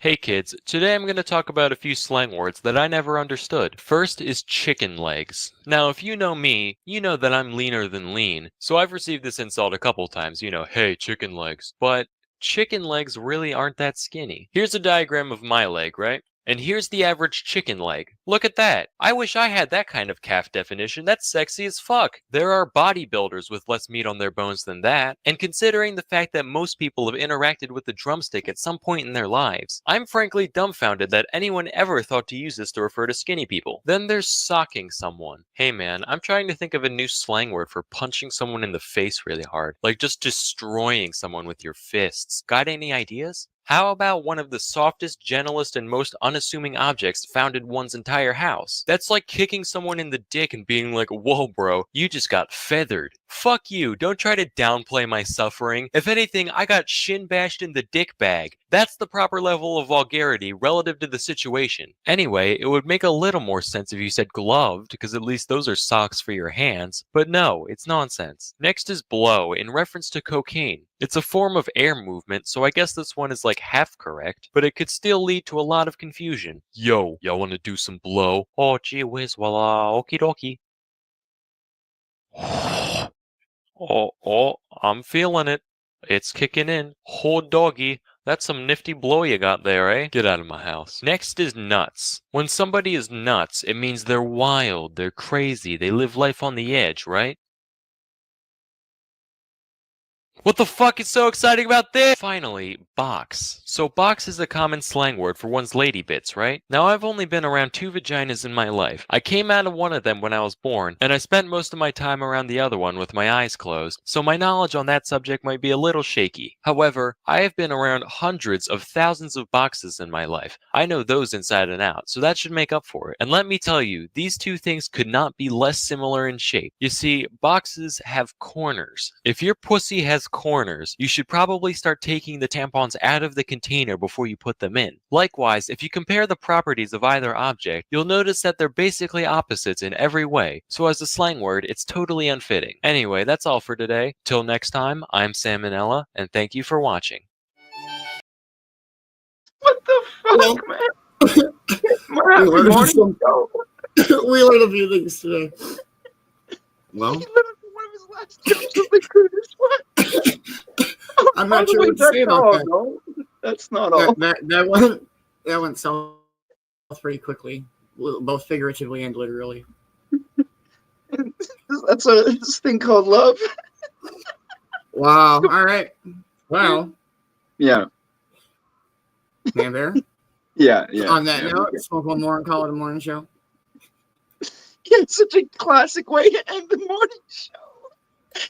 Hey kids, today I'm going to talk about a few slang words that I never understood. First is chicken legs. Now if you know me, you know that I'm leaner than lean, so I've received this insult a couple times, hey chicken legs. But chicken legs really aren't that skinny. Here's a diagram of my leg, right? And here's the average chicken leg. Look at that. I wish I had that kind of calf definition. That's sexy as fuck. There are bodybuilders with less meat on their bones than that. And considering the fact that most people have interacted with the drumstick at some point in their lives, I'm frankly dumbfounded that anyone ever thought to use this to refer to skinny people. Then there's socking someone. Hey man, I'm trying to think of a new slang word for punching someone in the face really hard. Like just destroying someone with your fists. Got any ideas? How about one of the softest, gentlest, and most unassuming objects found in one's entire house? That's like kicking someone in the dick and being like, whoa bro, you just got feathered. Fuck you, don't try to downplay my suffering. If anything, I got shin bashed in the dick bag. That's the proper level of vulgarity relative to the situation. Anyway, it would make a little more sense if you said gloved, because at least those are socks for your hands. But no, it's nonsense. Next is blow, in reference to cocaine. It's a form of air movement, so I guess this one is like half correct, but it could still lead to a lot of confusion. Yo, y'all wanna do some blow? Oh, gee whiz, well, okie dokie. Oh, I'm feeling it. It's kicking in. Oh, doggy. That's some nifty blow you got there, eh? Get out of my house. Next is nuts. When somebody is nuts, it means they're wild, they're crazy, they live life on the edge, right? What the fuck is so exciting about this? Finally, box. So box is a common slang word for one's lady bits, right? Now I've only been around 2 vaginas in my life. I came out of one of them when I was born, and I spent most of my time around the other one with my eyes closed, so my knowledge on that subject might be a little shaky. However, I have been around hundreds of thousands of boxes in my life. I know those inside and out, so that should make up for it. And let me tell you, these two things could not be less similar in shape. You see, boxes have corners. If your pussy has corners, you should probably start taking the tampons out of the container before you put them in. Likewise, if you compare the properties of either object, you'll notice that they're basically opposites in every way, so as a slang word, it's totally unfitting. Anyway, that's all for today. Till next time, I'm Sam Manella, and thank you for watching. What the fuck, man? We learned a few things today. Well, I'm not sure what to say about that. No, that's not all. That went south pretty quickly, both figuratively and literally. That's this thing called love. Wow. All right. Well. Yeah. Man-Bear? Yeah. On that note, smoke one more and call it a morning show. Yeah, it's such a classic way to end the morning show. Oh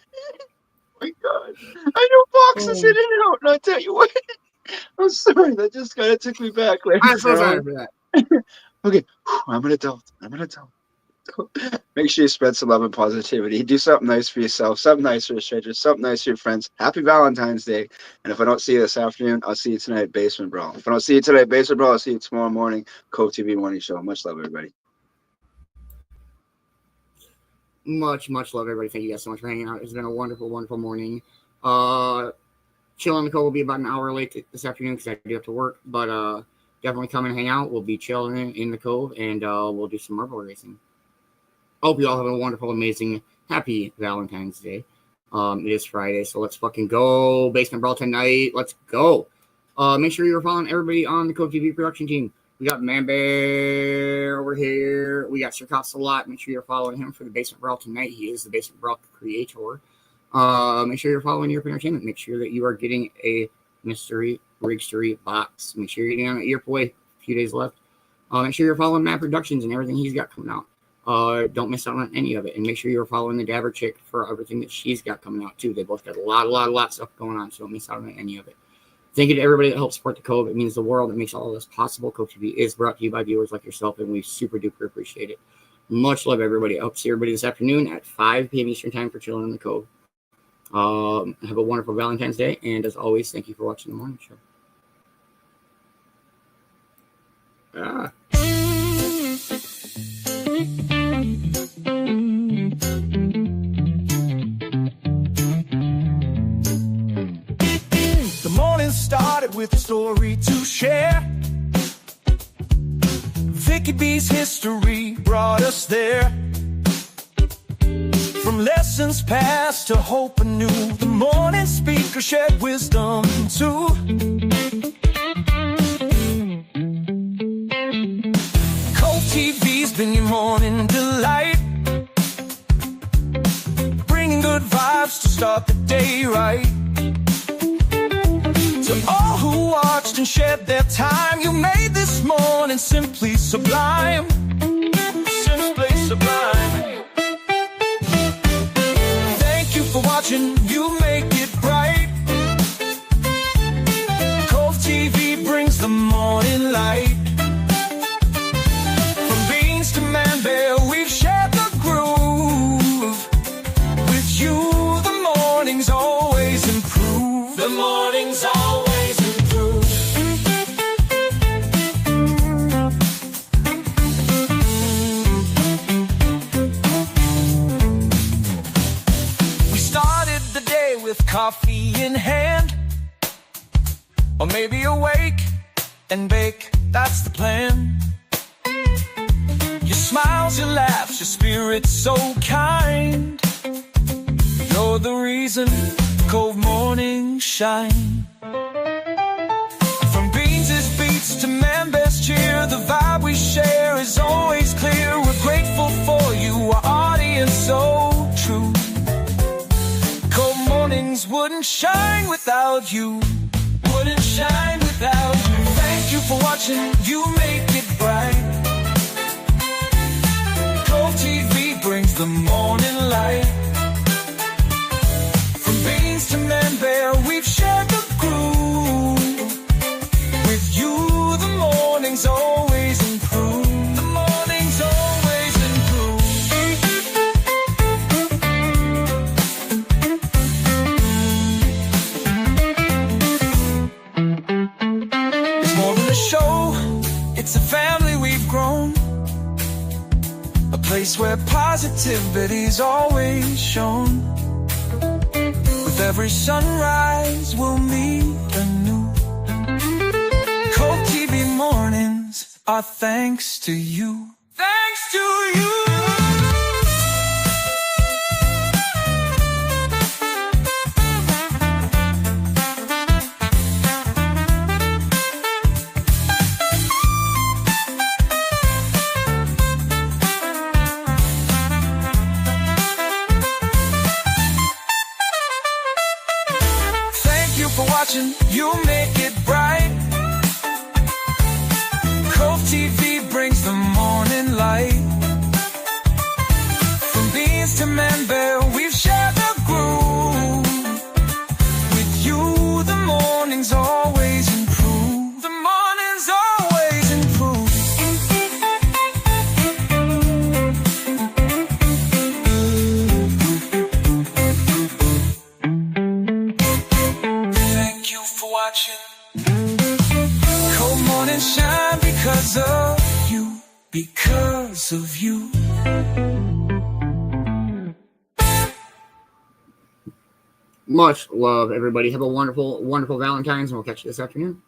my God. I know boxes in and out, and I'll tell you what. I'm sorry, that just kind of took me back. I'm so sorry for that. Okay, I'm an adult. Make sure you spread some love and positivity. Do something nice for yourself, something nice for a stranger, something nice for your friends. Happy Valentine's Day. And if I don't see you this afternoon, I'll see you tonight at Basement Brawl. If I don't see you tonight at Basement Brawl, I'll see you tomorrow morning. Cove-TV morning show. Much love, everybody. Much love, everybody. Thank you guys so much for hanging out. It's been a wonderful morning. Chill on the Cove will be about an hour late this afternoon because I do have to work, but definitely come and hang out. We'll be chilling in the Cove, and we'll do some marble racing. Hope you all have a wonderful, amazing, happy Valentine's Day. It is Friday, so let's fucking go. Basement Brawl tonight. Let's go. Make sure you're following everybody on the Cove-TV production team. We got Man-Bear over here. We got Sir Costa-Lot. Make sure you're following him for the Basement Brawl tonight. He is the Basement Brawl creator. Make sure you're following Europe Entertainment. Make sure that you are getting a mystery Rigstory box. Make sure you're getting on an Earp Away. A few days left. Make sure you're following Matt Productions and everything he's got coming out. Don't miss out on any of it. And make sure you're following the Dabber Chick for everything that she's got coming out, too. They both got a lot of stuff going on, so don't miss out on any of it. Thank you to everybody that helps support the Cove. It means the world. It makes all of this possible. Cove-TV is brought to you by viewers like yourself, and we super duper appreciate it. Much love, everybody. I hope to see everybody this afternoon at 5 p.m. Eastern Time for Chilling in the Cove. Have a wonderful Valentine's Day, and as always, thank you for watching the morning show. The morning started with a story to share. Vicki B's history brought us there. From lessons past to hope anew, the morning speaker shared wisdom too. Cove-TV's been your morning delight, bringing good vibes to start the day right. To all who watched and shared their time, you made this morning simply sublime. Simply sublime. Thank you for watching, you make it bright. Cove-TV brings the morning light. From Beanz to Man-Bear, we've shared the groove with you. and bake, that's the plan. Your smiles, your laughs, your spirit's so kind. You're the reason Cove mornings shine. From Beanz' beats to Man-Bear's cheer, the vibe we share is always clear. We're grateful for you, our audience so true. Cove mornings wouldn't shine without you. Wouldn't shine without you. Thank you for watching, you make it bright. Cove-TV brings the morning light. From Beanz to Man-Bear, we've shared the groove. With you, the mornings always improve. The mornings always improve. It's more than a show, it's a family we've grown. A place where positivity's always shown. With every sunrise we'll meet anew. Cove-TV mornings are thanks to you. Thanks to you. For watching, you make it bright. Cove-TV brings the morning light. From Beanz to Man-Bear, we've shared the groove. With you, the mornings always improve. The mornings always improve. Watching Cove morning shine because of you, because of you. Much love, everybody. Have a wonderful, wonderful Valentine's, and we'll catch you this afternoon.